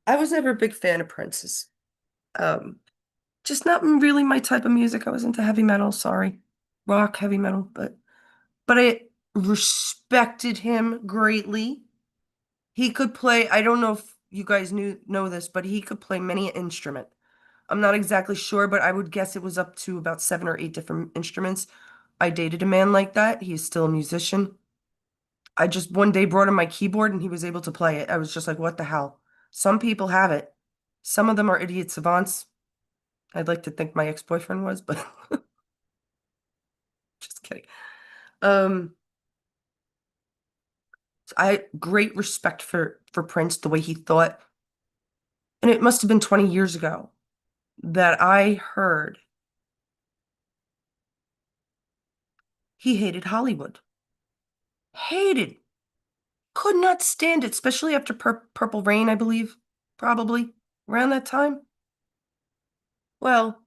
[SPEAKER 1] I was never a big fan of Prince's. Um, just not really my type of music. I was into heavy metal, sorry. Rock, heavy metal, but I respected him greatly. He could play, I don't know if you guys know this, but he could play many an instrument. I'm not exactly sure, but I would guess it was up to about 7 or 8 different instruments. I dated a man like that. He's still a musician. I just one day brought him my keyboard and he was able to play it. I was just like, what the hell? Some people have it. Some of them are idiot savants. I'd like to think my ex-boyfriend was, but just kidding. Um, I great respect for Prince, the way he thought. And it must have been 20 years ago that I heard he hated Hollywood. Hated. Could not stand it, especially after Purple Rain, I believe, probably around that time. Well,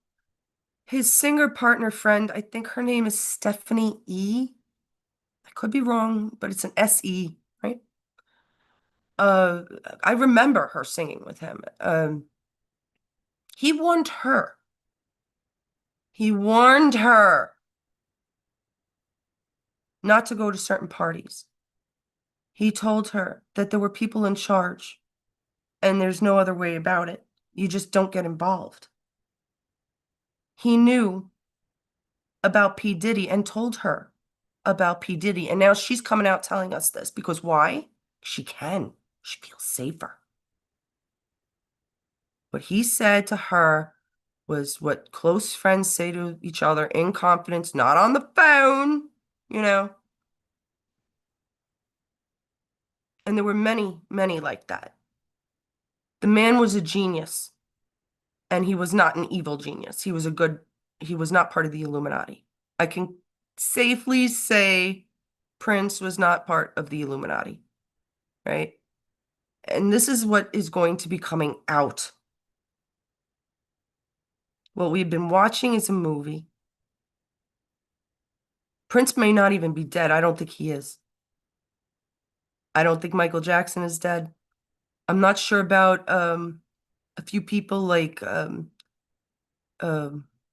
[SPEAKER 1] his singer partner friend, I think her name is Stephanie E. I could be wrong, but it's an S-E, right? Uh, I remember her singing with him. He warned her. He warned her not to go to certain parties. He told her that there were people in charge and there's no other way about it. You just don't get involved. He knew about P. Diddy and told her about P. Diddy. And now she's coming out telling us this because why? She can. She feels safer. What he said to her was what close friends say to each other in confidence, not on the phone, you know. And there were many, many like that. The man was a genius, and he was not an evil genius. He was not part of the Illuminati. I can safely say Prince was not part of the Illuminati, right? And this is what is going to be coming out. What we've been watching is a movie. Prince may not even be dead. I don't think he is. I don't think Michael Jackson is dead. I'm not sure about a few people like um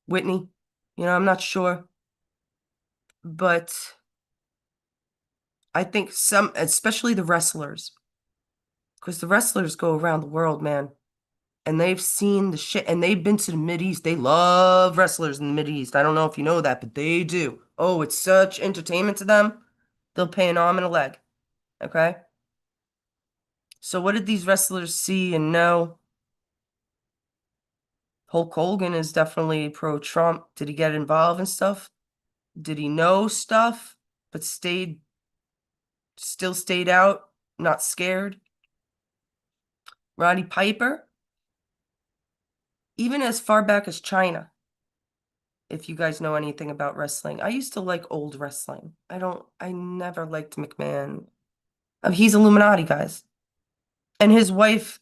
[SPEAKER 1] Whitney. I'm not sure, but I think some, especially the wrestlers, because the wrestlers go around the world, man, and they've seen the shit, and they've been to the Mideast. They love wrestlers in the Mideast. I don't know if you know that, but they do. Oh, it's such entertainment to them. They'll pay an arm and a leg. Okay. So what did these wrestlers see and know? Hulk Hogan is definitely pro-Trump. Did he get involved in stuff? Did he know stuff, but still stayed out, not scared? Roddy Piper, even as far back as China, if you guys know anything about wrestling. I used to like old wrestling. I never liked McMahon. He's Illuminati, guys. And his wife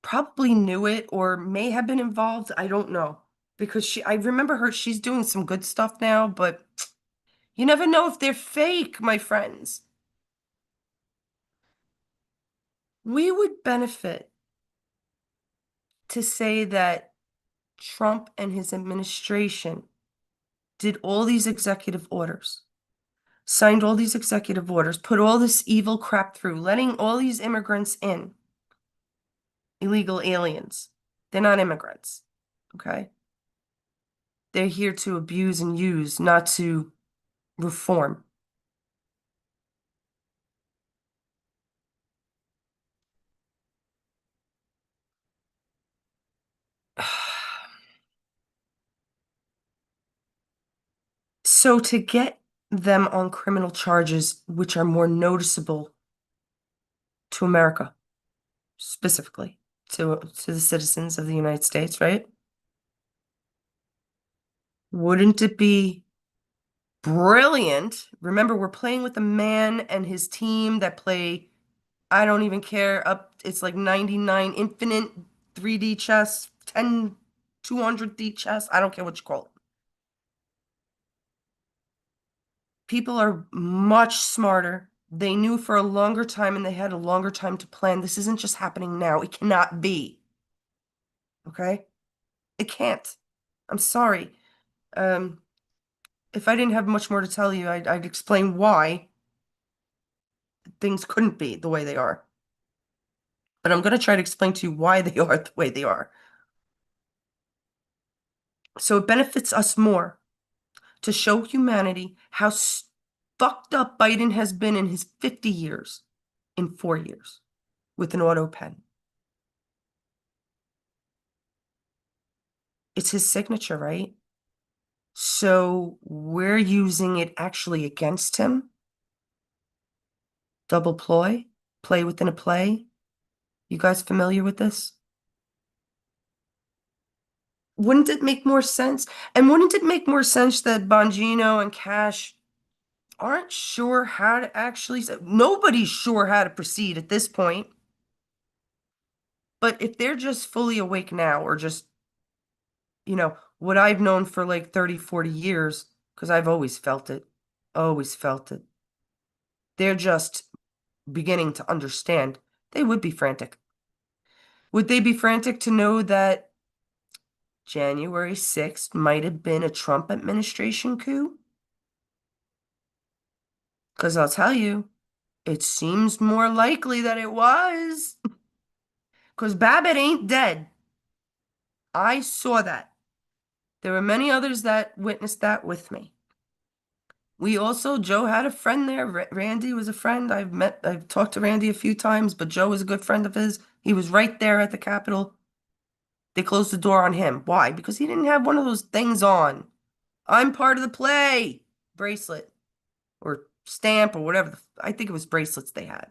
[SPEAKER 1] probably knew it or may have been involved. I don't know. Because I remember her, she's doing some good stuff now, but you never know if they're fake, my friends. We would benefit to say that Trump and his administration did all these executive orders, signed all these executive orders, put all this evil crap through, letting all these immigrants in, illegal aliens. They're not immigrants, okay? They're here to abuse and use, not to reform. So to get them on criminal charges, which are more noticeable to America, specifically to the citizens of the United States, right? Wouldn't it be brilliant? Remember, we're playing with a man and his team that play, I don't even care, it's like 99 infinite 3D chess, 10, 200D chess, I don't care what you call it. People are much smarter. They knew for a longer time and they had a longer time to plan. This isn't just happening now. It cannot be. Okay? It can't. I'm sorry. Um, if I didn't have much more to tell you, I'd explain why things couldn't be the way they are. but I'm going to try to explain to you why they are the way they are. So it benefits us more to show humanity how fucked up Biden has been in his 50 years in 4 years with an auto pen. It's his signature, right? So we're using it actually against him. Double ploy, play within a play. You guys familiar with this? Wouldn't it make more sense? And wouldn't it make more sense that Bongino and Cash aren't sure how to actually, nobody's sure how to proceed at this point. But if they're just fully awake now, or just, what I've known for like 30, 40 years, because I've always felt it. They're just beginning to understand. They would be frantic. Would they be frantic to know that January 6th might have been a Trump administration coup? Because I'll tell you, it seems more likely that it was. Because Babbitt ain't dead. I saw that. There were many others that witnessed that with me. Joe had a friend there. Randy was a friend. I've talked to Randy a few times, but Joe was a good friend of his. He was right there at the Capitol. They closed the door on him. Why? Because he didn't have one of those things on. I'm part of the play bracelet or stamp or whatever. I think it was bracelets they had.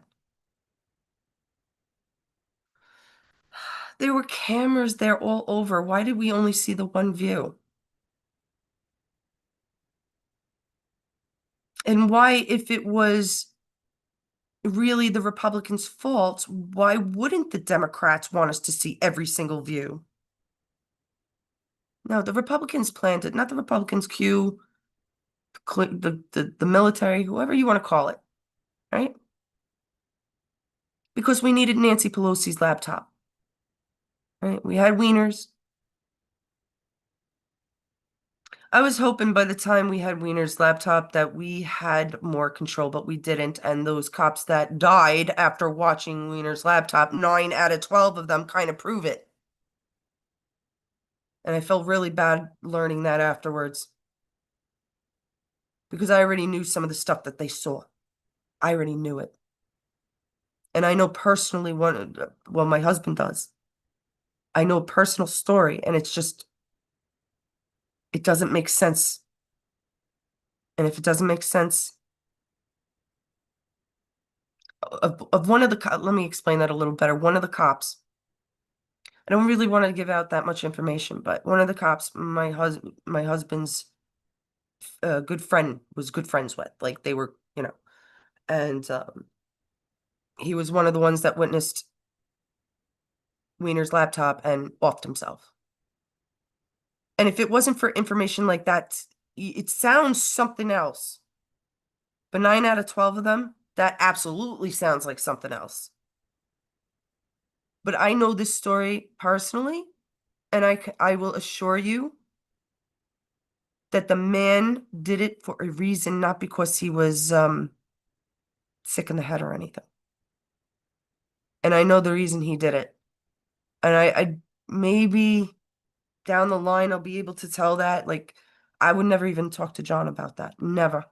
[SPEAKER 1] There were cameras there all over. Why did we only see the one view? And why, if it was really the Republicans' fault, why wouldn't the Democrats want us to see every single view? No, the Republicans planned it, not the Republicans, Q, the military, whoever you want to call it, right? Because we needed Nancy Pelosi's laptop, right? We had wieners. I was hoping by the time we had Wiener's laptop that we had more control, but we didn't. And those cops that died after watching Wiener's laptop, 9 out of 12 of them kind of prove it. And I felt really bad learning that afterwards because I already knew some of the stuff that they saw. I already knew it. And I know personally well, my husband does. I know a personal story, and it's just, it doesn't make sense. And if it doesn't make sense, of one of the, let me explain that a little better. One of the cops, I don't really want to give out that much information, but one of the cops, my husband's good friend was good friends with, like they were, and he was one of the ones that witnessed Wiener's laptop and offed himself. And if it wasn't for information like that, it sounds something else. But 9 out of 12 of them, that absolutely sounds like something else. But I know this story personally, and I will assure you that the man did it for a reason, not because he was sick in the head or anything. And I know the reason he did it. And I maybe down the line I'll be able to tell that. Like, I would never even talk to John about that. Never.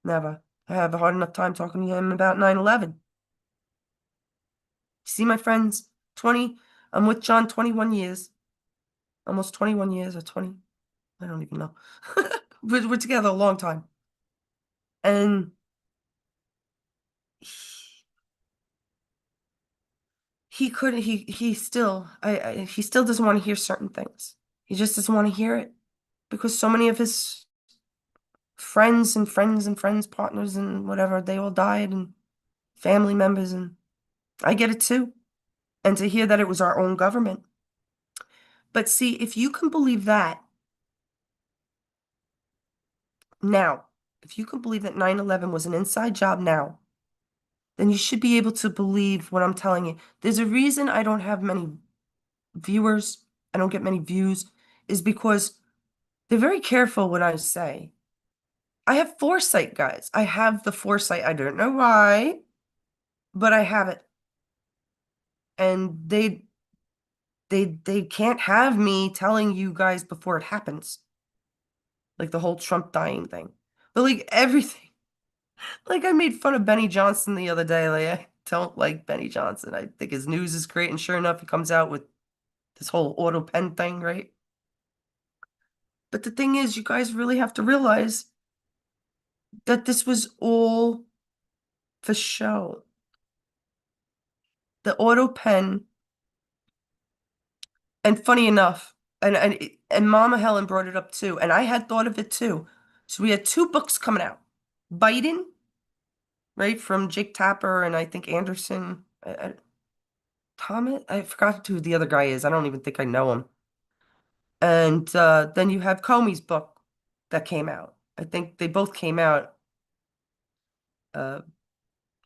[SPEAKER 1] Never. I have a hard enough time talking to him about 9/11. See, my friends, I'm with John 21 years. Almost 21 years or 20. I don't even know. We're together a long time. And he couldn't, he still, he still doesn't want to hear certain things. He just doesn't want to hear it because so many of his friends and friends and friends, partners and whatever, they all died, and family members, and I get it too. And to hear that it was our own government. But see, if you can believe that now, if you can believe that 9/11 was an inside job now, then you should be able to believe what I'm telling you. There's a reason I don't have many viewers, I don't get many views, is because they're very careful what I say. I have foresight, guys. I have the foresight. I don't know why, but I have it. and they can't have me telling you guys before it happens, like the whole Trump dying thing. But like everything, like I made fun of Benny Johnson the other day. Like I don't like Benny Johnson. I think his news is great, and sure enough, he comes out with this whole Autopenn thing, right? But the thing is, you guys really have to realize that this was all for show. The Autopenn, and funny enough, and Mama Helen brought it up too, and I had thought of it too. So we had two books coming out. Biden, right, from Jake Tapper and I think Anderson, Thomas. I forgot who the other guy is. I don't even think I know him. And then you have Comey's book that came out. I think they both came out, uh,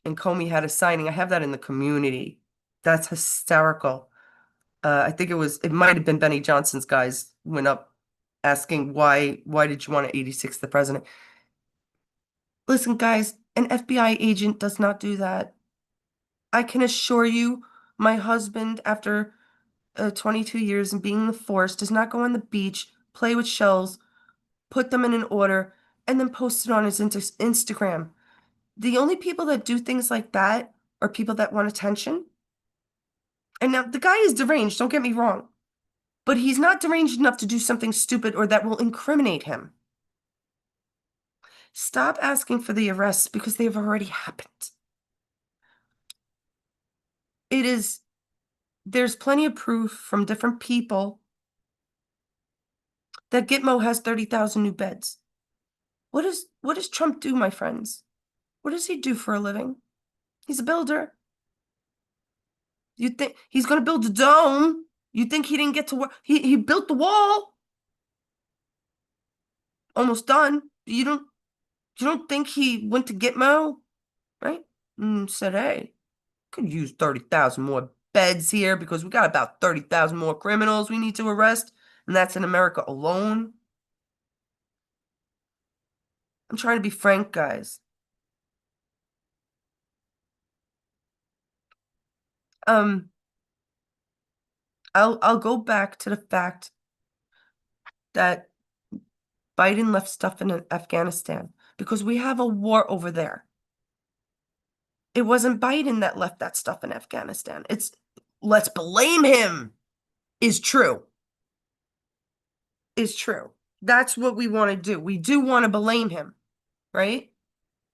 [SPEAKER 1] and Comey had a signing. I have that in the community. That's hysterical. I think it might have been Benny Johnson's guys went up asking why did you want to 86 the president? Listen, guys, an FBI agent does not do that. I can assure you, my husband, after 22 years and being in the force, does not go on the beach, play with shells, put them in an order, and then post it on his Instagram. The only people that do things like that are people that want attention. And now the guy is deranged, don't get me wrong, but he's not deranged enough to do something stupid or that will incriminate him. Stop asking for the arrests because they have already happened. It is, there's plenty of proof from different people that Gitmo has 30,000 new beds. What does Trump do, my friends? What does he do for a living? He's a builder. You think he's going to build a dome? You think he didn't get to work? He built the wall. Almost done. You don't think he went to Gitmo, right? And said, "Hey, could use 30,000 more beds here because we got about 30,000 more criminals we need to arrest, and that's in America alone." I'm trying to be frank, guys. Um, I'll go back to the fact that Biden left stuff in Afghanistan because we have a war over there. It wasn't Biden that left that stuff in Afghanistan. It's let's blame him is true. Is true. That's what we want to do. We do want to blame him, right?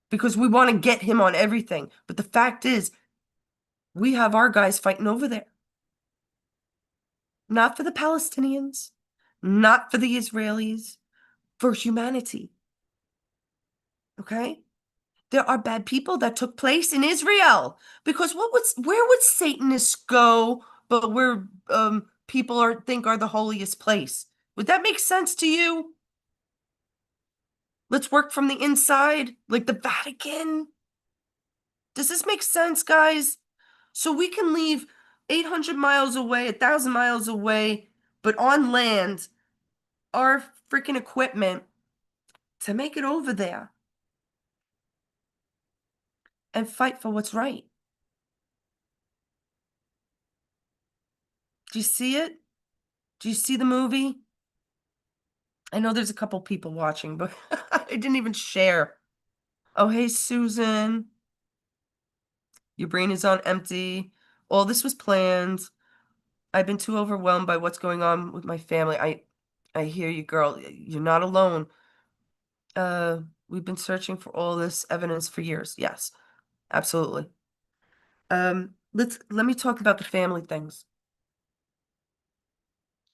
[SPEAKER 1] Because we want to get him on everything. But the fact is, we have our guys fighting over there. Not for the Palestinians, not for the Israelis, for humanity. Okay? There are bad people that took place in Israel because where would Satanists go but where people think are the holiest place? Would that make sense to you? Let's work from the inside, like the Vatican. Does this make sense, guys? So we can leave 800 miles away, 1,000 miles away, but on land, our freaking equipment to make it over there and fight for what's right. Do you see it? Do you see the movie? I know there's a couple people watching, but I didn't even share. Oh, hey, Susan. Your brain is on empty. All this was planned. I've been too overwhelmed by what's going on with my family. I hear you, girl. You're not alone. Uh, we've been searching for all this evidence for years. Yes, absolutely. Let me talk about the family things.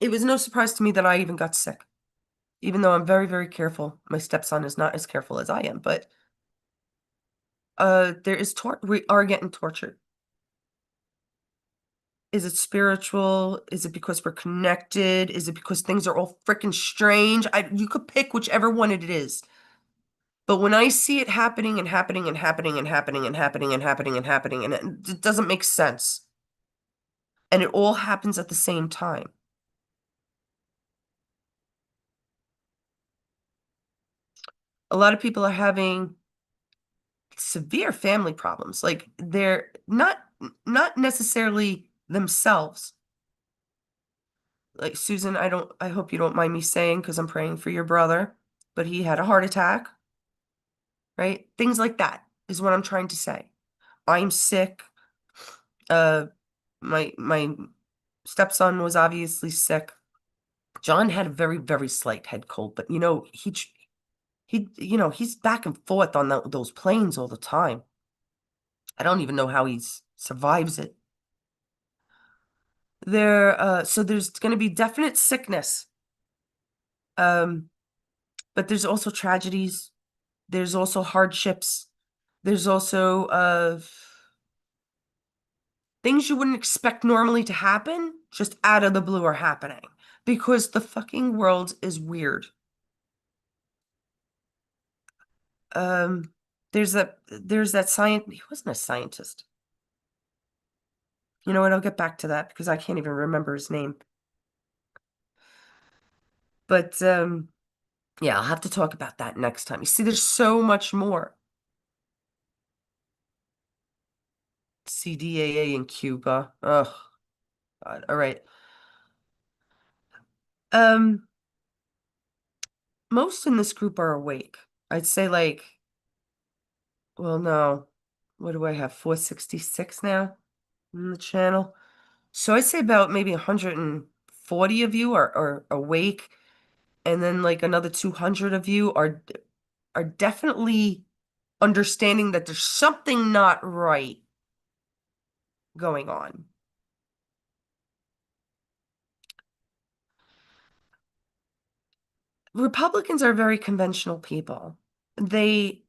[SPEAKER 1] It was no surprise to me that I even got sick, even though I'm very, very careful. My stepson is not as careful as I am, but we are getting tortured. Is it spiritual? Is it because we're connected? Is it because things are all freaking strange? You could pick whichever one it is. But when I see it happening and happening and happening and happening and happening and happening and happening, and it doesn't make sense. And it all happens at the same time. A lot of people are having severe family problems. Like they're not necessarily themselves. Like Susan, I hope you don't mind me saying because I'm praying for your brother, but he had a heart attack, right? Things like that is what I'm trying to say. I'm sick. Uh, my stepson was obviously sick. John had a very, very slight head cold, but he's back and forth on those planes all the time. I don't even know how he survives it. So there's going to be definite sickness. Um, but there's also tragedies. There's also hardships. There's also things you wouldn't expect normally to happen, just out of the blue are happening because the fucking world is weird. Um, there's that science. He wasn't a scientist. You know what? I'll get back to that because I can't even remember his name. But yeah, I'll have to talk about that next time. You see, there's so much more. CDAA in Cuba. Oh, God. All right. Um, most in this group are awake. I'd say like, well, no. What do I have? 466 now in the channel. So I'd say about maybe 140 of you are awake, and then like another 200 of you are definitely understanding that there's something not right going on. Republicans are very conventional people. They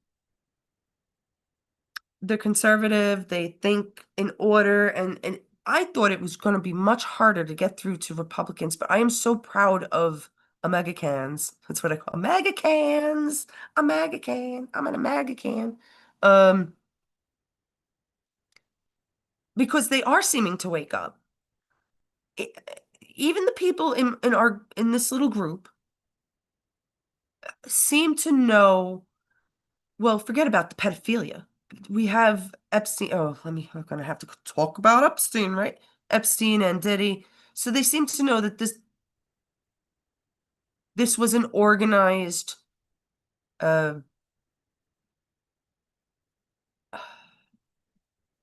[SPEAKER 1] they're conservative, they think in order, and I thought it was going to be much harder to get through to Republicans, but I am so proud of Americans. That's what I call Americans. American. I'm an American. Um, because they are seeming to wake up. E- Even the people in this little group seem to know. Well, forget about the pedophilia. We have Epstein. Oh, I'm gonna have to talk about Epstein, right? Epstein and Diddy. So they seem to know that this was an organized uh,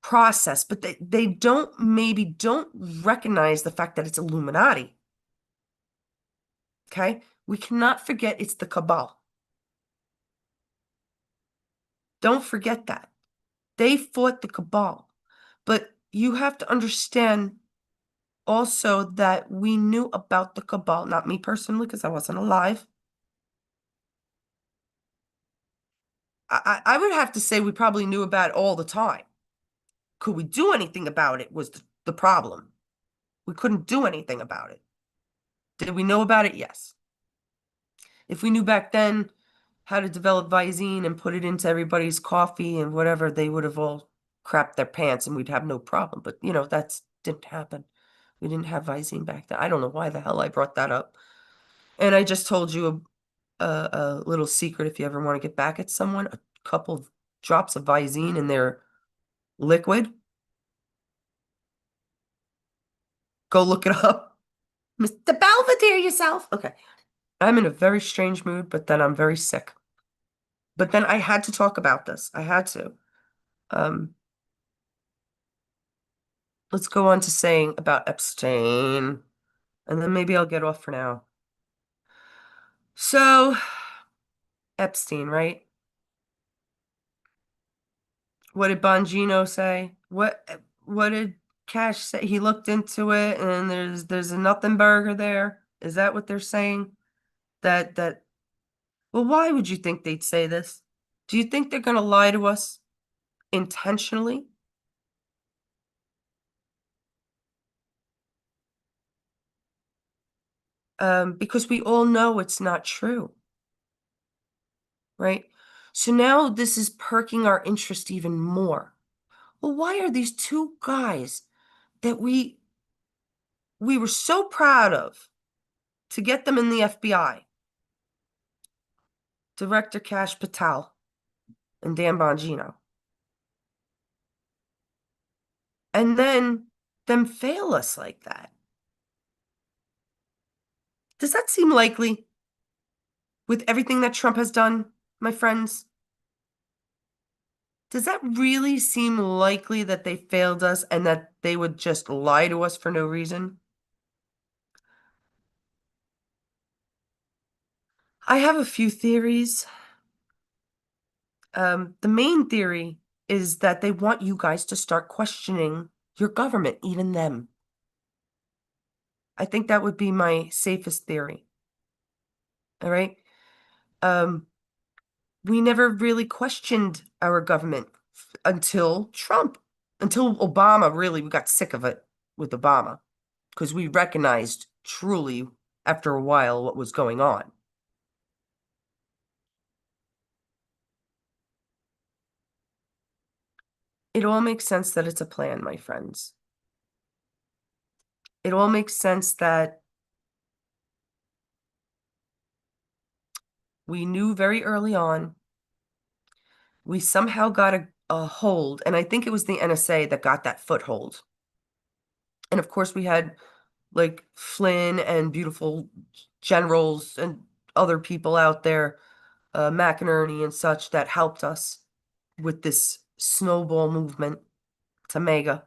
[SPEAKER 1] process, but they don't recognize the fact that it's Illuminati. Okay? We cannot forget it's the cabal. Don't forget that. They fought the cabal. But you have to understand also that we knew about the cabal, not me personally, because I wasn't alive. I would have to say we probably knew about it all the time. Could we do anything about it was the problem. We couldn't do anything about it. Did we know about it? Yes. If we knew back then how to develop Visine and put it into everybody's coffee and whatever, they would have all crapped their pants and we'd have no problem. But, that didn't happen. We didn't have Visine back then. I don't know why the hell I brought that up. And I just told you a little secret if you ever want to get back at someone, a couple of drops of Visine in their liquid. Go look it up. Mr. Belvedere yourself. Okay. I'm in a very strange mood, but then I'm very sick. But then I had to talk about this. I had to. Um, let's go on to saying about Epstein, and then maybe I'll get off for now. So, Epstein, right? What did Bongino say? What did Cash say? He looked into it, and there's a nothing burger there. Is that what they're saying? That well, why would you think they'd say this? Do you think they're gonna lie to us intentionally? Because we all know it's not true, right? So now this is perking our interest even more. Well, why are these two guys that we were so proud of to get them in the FBI, Director Cash Patel and Dan Bongino, and then them fail us like that. Does that seem likely with everything that Trump has done, my friends? Does that really seem likely that they failed us and that they would just lie to us for no reason? I have a few theories. The main theory is that they want you guys to start questioning your government, even them. I think that would be my safest theory. All right. Um, we never really questioned our government until Trump, until Obama, really, we got sick of it with Obama because we recognized truly after a while what was going on. It all makes sense that it's a plan, my friends. It all makes sense that we knew very early on. We somehow got a hold, and I think it was the NSA that got that foothold. And of course, we had like Flynn and beautiful generals and other people out there, McInerney and such, that helped us with this snowball movement to mega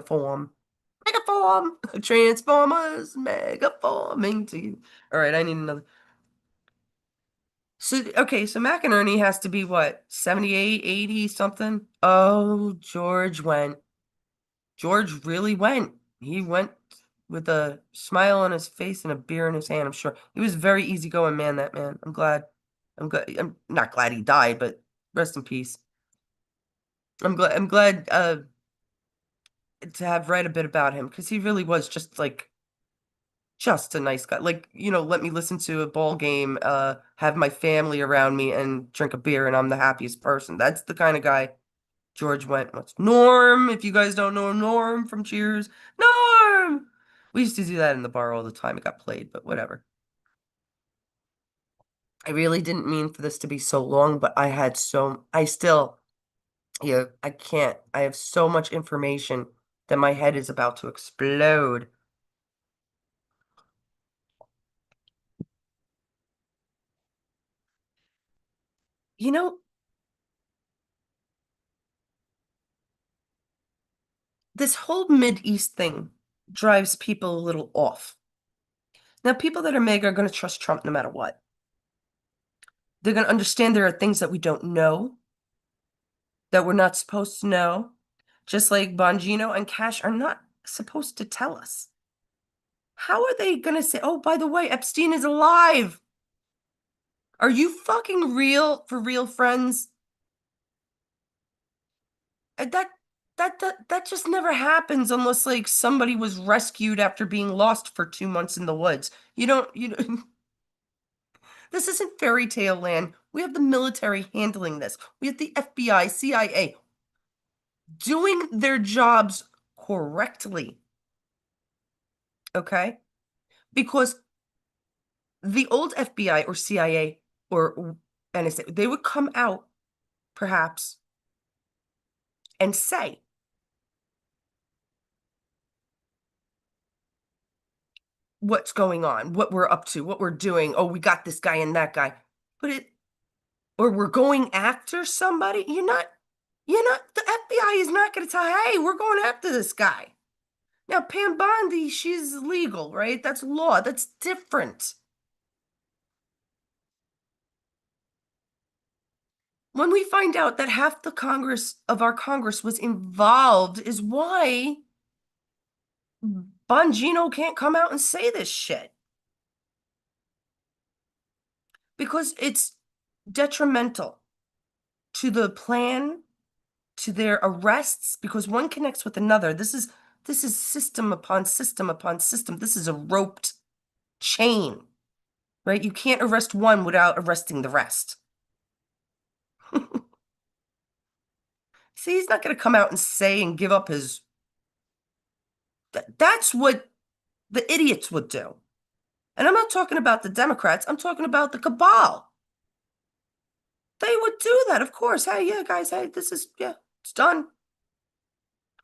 [SPEAKER 1] form. Mega form! Transformers, mega forming to you. All right, I need another. So, okay, so McInerney has to be what, 78, 80 something? Oh, George went. George really went. He went with a smile on his face and a beer in his hand, I'm sure. He was a very easygoing man, that man. I'm glad. I'm glad. I'm not glad he died, but rest in peace. I'm glad to have read a bit about him because he really was just a nice guy. Like, let me listen to a ball game, have my family around me and drink a beer and I'm the happiest person. That's the kind of guy George went. What's Norm? If you guys don't know Norm from Cheers, Norm! We used to do that in the bar all the time. It got played, but whatever. I really didn't mean for this to be so long, but I still, yeah, I can't. I have so much information that my head is about to explode. You know, this whole East thing drives people a little off. Now, people that are MAGA are going to trust Trump no matter what. They're going to understand there are things that we don't know, that we're not supposed to know, just like Bongino and Cash are not supposed to tell us. How are they going to say, oh, by the way, Epstein is alive? Are you fucking real, for real, friends? That that just never happens unless like somebody was rescued after being lost for 2 months in the woods. You don't this isn't fairy tale land. We have the military handling this. We have the FBI, CIA doing their jobs correctly. Okay? Because the old FBI or CIA or NSA, they would come out perhaps and say, what's going on, what we're up to, what we're doing. Oh, we got this guy and that guy. But or we're going after somebody. The FBI is not going to tell, hey, we're going after this guy. Now, Pam Bondi, she's legal, right? That's law. That's different. When we find out that half the Congress of our Congress was involved, is why Bongino can't come out and say this shit. Because it's detrimental to the plan, to their arrests, because one connects with another. This is system upon system upon system. This is a roped chain, right? You can't arrest one without arresting the rest. See, he's not going to come out and say and give up his. That's what the idiots would do. And I'm not talking about the Democrats, I'm talking about the cabal. They would do that, of course. Hey, yeah, guys, hey, yeah, it's done.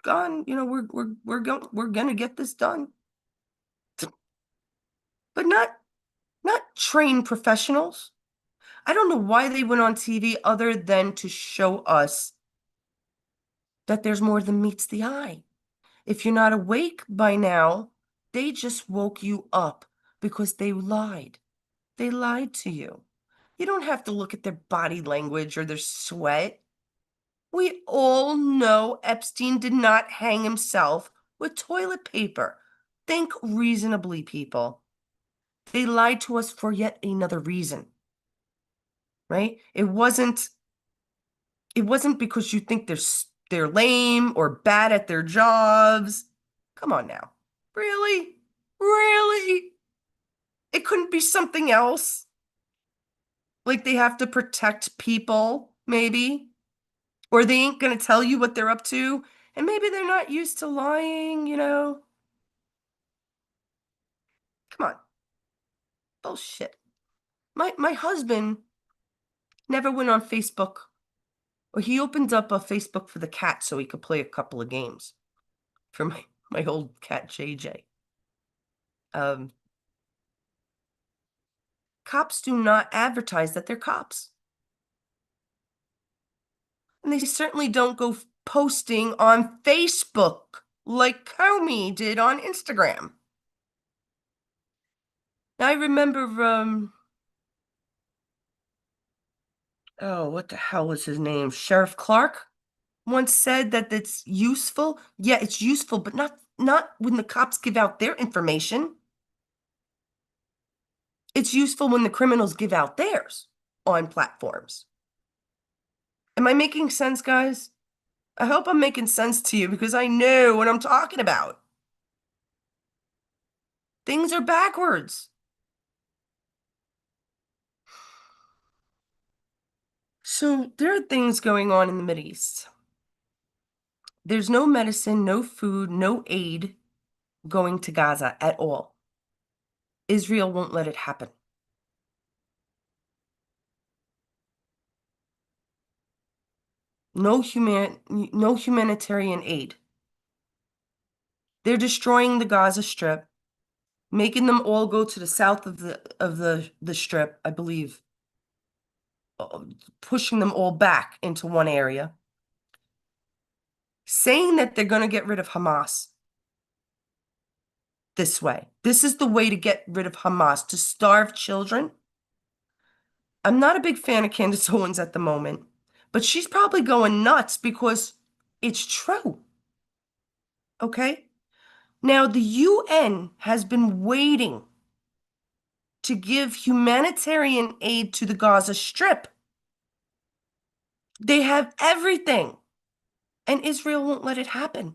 [SPEAKER 1] gone, we're gonna get this done. But not trained professionals. I don't know why they went on TV other than to show us that there's more than meets the eye. If you're not awake by now, they just woke you up because they lied. They lied to you. You don't have to look at their body language or their sweat. We all know Epstein did not hang himself with toilet paper. Think reasonably, people. They lied to us for yet another reason, right? It wasn't because you think they're lame or bad at their jobs. Come on now. Really? Really? It couldn't be something else. Like they have to protect people, maybe, or they ain't gonna tell you what they're up to, and maybe they're not used to lying. Come on. Bullshit. My husband never went on Facebook, or he opened up a Facebook for the cat so he could play a couple of games for my old cat JJ. Um, Cops do not advertise that they're cops. And they certainly don't go posting on Facebook like Comey did on Instagram. Now I remember, oh, what the hell was his name? Sheriff Clark once said that it's useful. Yeah, it's useful, but not when the cops give out their information. It's useful when the criminals give out theirs on platforms. Am I making sense, guys? I hope I'm making sense to you because I know what I'm talking about. Things are backwards. So there are things going on in the Mideast. There's no medicine, no food, no aid going to Gaza at all. Israel won't let it happen. No humanitarian aid. They're destroying the Gaza Strip, making them all go to the south of the strip, I believe, pushing them all back into one area, saying that they're going to get rid of Hamas this way. This is the way to get rid of Hamas, to starve children. I'm not a big fan of Candace Owens at the moment, but she's probably going nuts because it's true. Okay? Now, the UN has been waiting to give humanitarian aid to the Gaza Strip. They have everything, and Israel won't let it happen.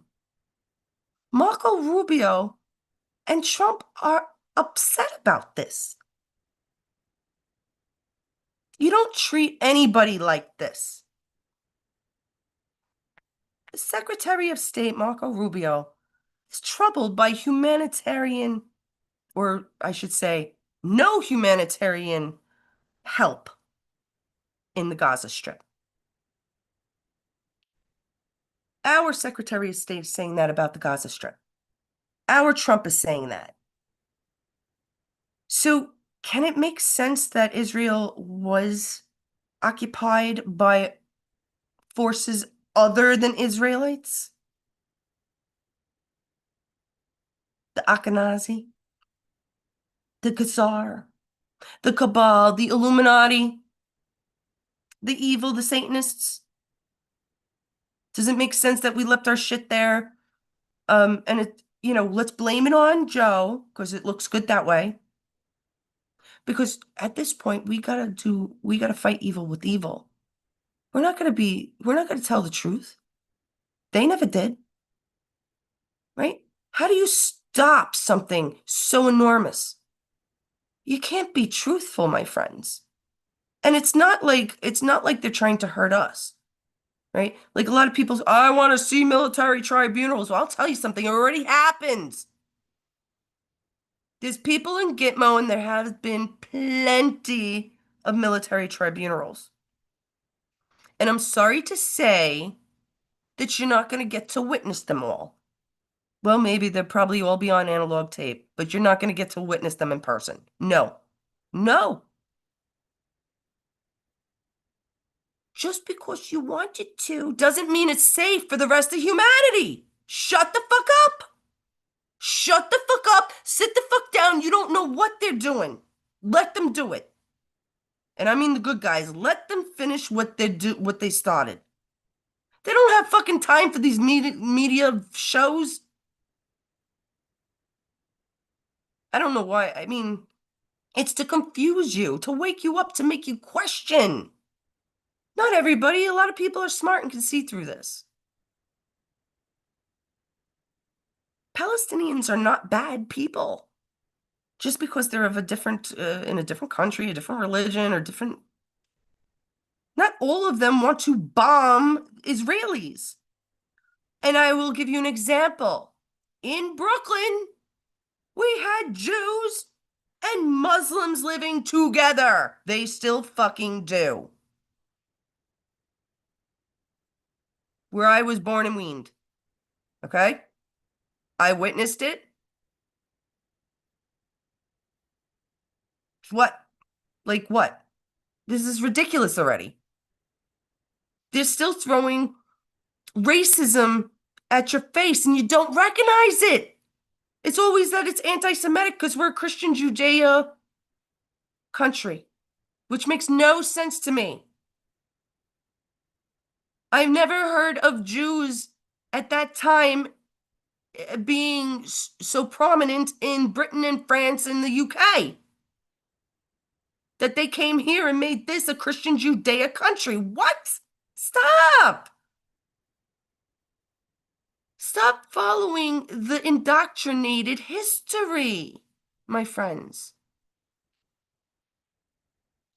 [SPEAKER 1] Marco Rubio and Trump are upset about this. You don't treat anybody like this. The Secretary of State, Marco Rubio, is troubled by humanitarian, or I should say, no humanitarian help in the Gaza Strip. Our Secretary of State is saying that about the Gaza Strip. Our Trump is saying that. So, can it make sense that Israel was occupied by forces other than Israelites? The Ashkenazi, the Khazar, the Cabal, the Illuminati, the evil, the Satanists? Does it make sense that we left our shit there? Let's blame it on Joe because it looks good that way. Because at this point, we gotta fight evil with evil. We're not gonna tell the truth. They never did, right? How do you stop something so enormous? You can't be truthful, my friends. And it's not like they're trying to hurt us, right? Like a lot of people, I want to see military tribunals. Well, I'll tell you something, it already happened. There's people in Gitmo, and there have been plenty of military tribunals. And I'm sorry to say that you're not going to get to witness them all. Well, maybe they'll probably all be on analog tape, but you're not going to get to witness them in person. No. No. Just because you wanted to doesn't mean it's safe for the rest of humanity. Shut the fuck up. Shut the fuck up. Sit the fuck down. You don't know what they're doing. Let them do it. And I mean the good guys. Let them finish what they started. They don't have fucking time for these media shows. I don't know why. I mean, it's to confuse you, to wake you up, to make you question. Not everybody. A lot of people are smart and can see through this. Palestinians are not bad people. Just because they're of a different, in a different country, a different religion, or different. Not all of them want to bomb Israelis. And I will give you an example. In Brooklyn, we had Jews and Muslims living together. They still fucking do. Where I was born and weaned. Okay? I witnessed it. What? Like what? This is ridiculous already. They're still throwing racism at your face and you don't recognize it. It's always that it's anti-Semitic because we're a Christian Judea country, which makes no sense to me. I've never heard of Jews at that time being so prominent in Britain and France and the UK that they came here and made this a Christian Judea country. What? Stop! Stop following the indoctrinated history, my friends.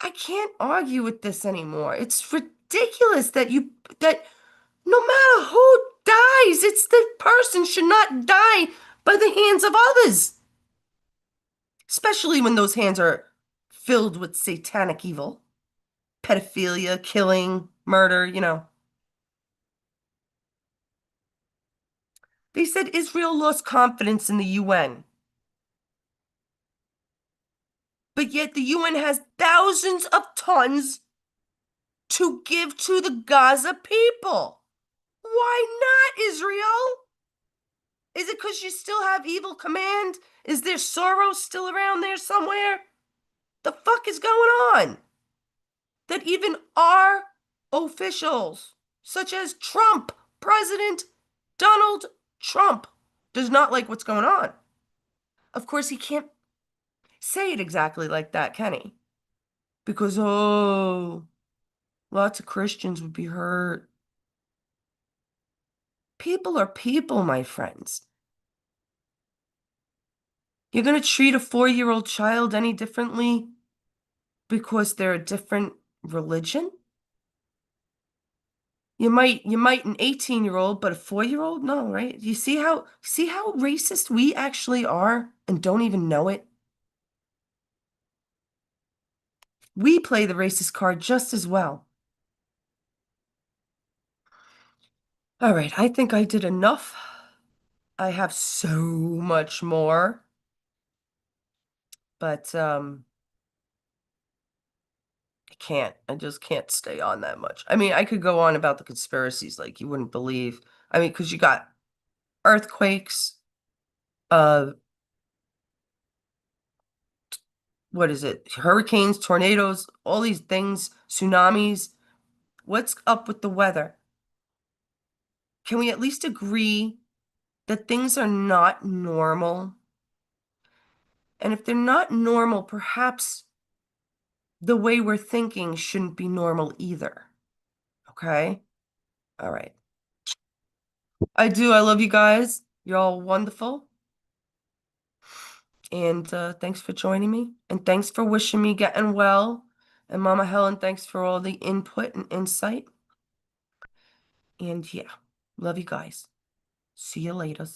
[SPEAKER 1] I can't argue with this anymore. It's ridiculous that no matter who dies, it's the person should not die by the hands of others. Especially when those hands are filled with satanic evil, pedophilia, killing, murder, They said Israel lost confidence in the UN. But yet the UN has thousands of tons to give to the Gaza people. Why not, Israel? Is it because you still have evil command? Is there Soros still around there somewhere? The fuck is going on? That even our officials, such as Trump, President Donald Trump, does not like what's going on. Of course, he can't say it exactly like that, can he? Because, oh, lots of Christians would be hurt. People are people, my friends. You're going to treat a 4-year-old child any differently because they're a different religion? You might an 18-year-old, but a 4-year-old? No, right? You see how racist we actually are and don't even know it? We play the racist card just as well. All right, I think I did enough. I have so much more, but I just can't stay on that much. I mean, I could go on about the conspiracies like you wouldn't believe. I mean, because you got earthquakes, uh, what is it? Hurricanes, tornadoes, all these things, tsunamis. What's up with the weather? Can we at least agree that things are not normal? And if they're not normal, perhaps the way we're thinking shouldn't be normal either. Okay? All right. I do. I love you guys. You're all wonderful. And thanks for joining me. And thanks for wishing me getting well. And Mama Helen, thanks for all the input and insight. And yeah, love you guys. See you later.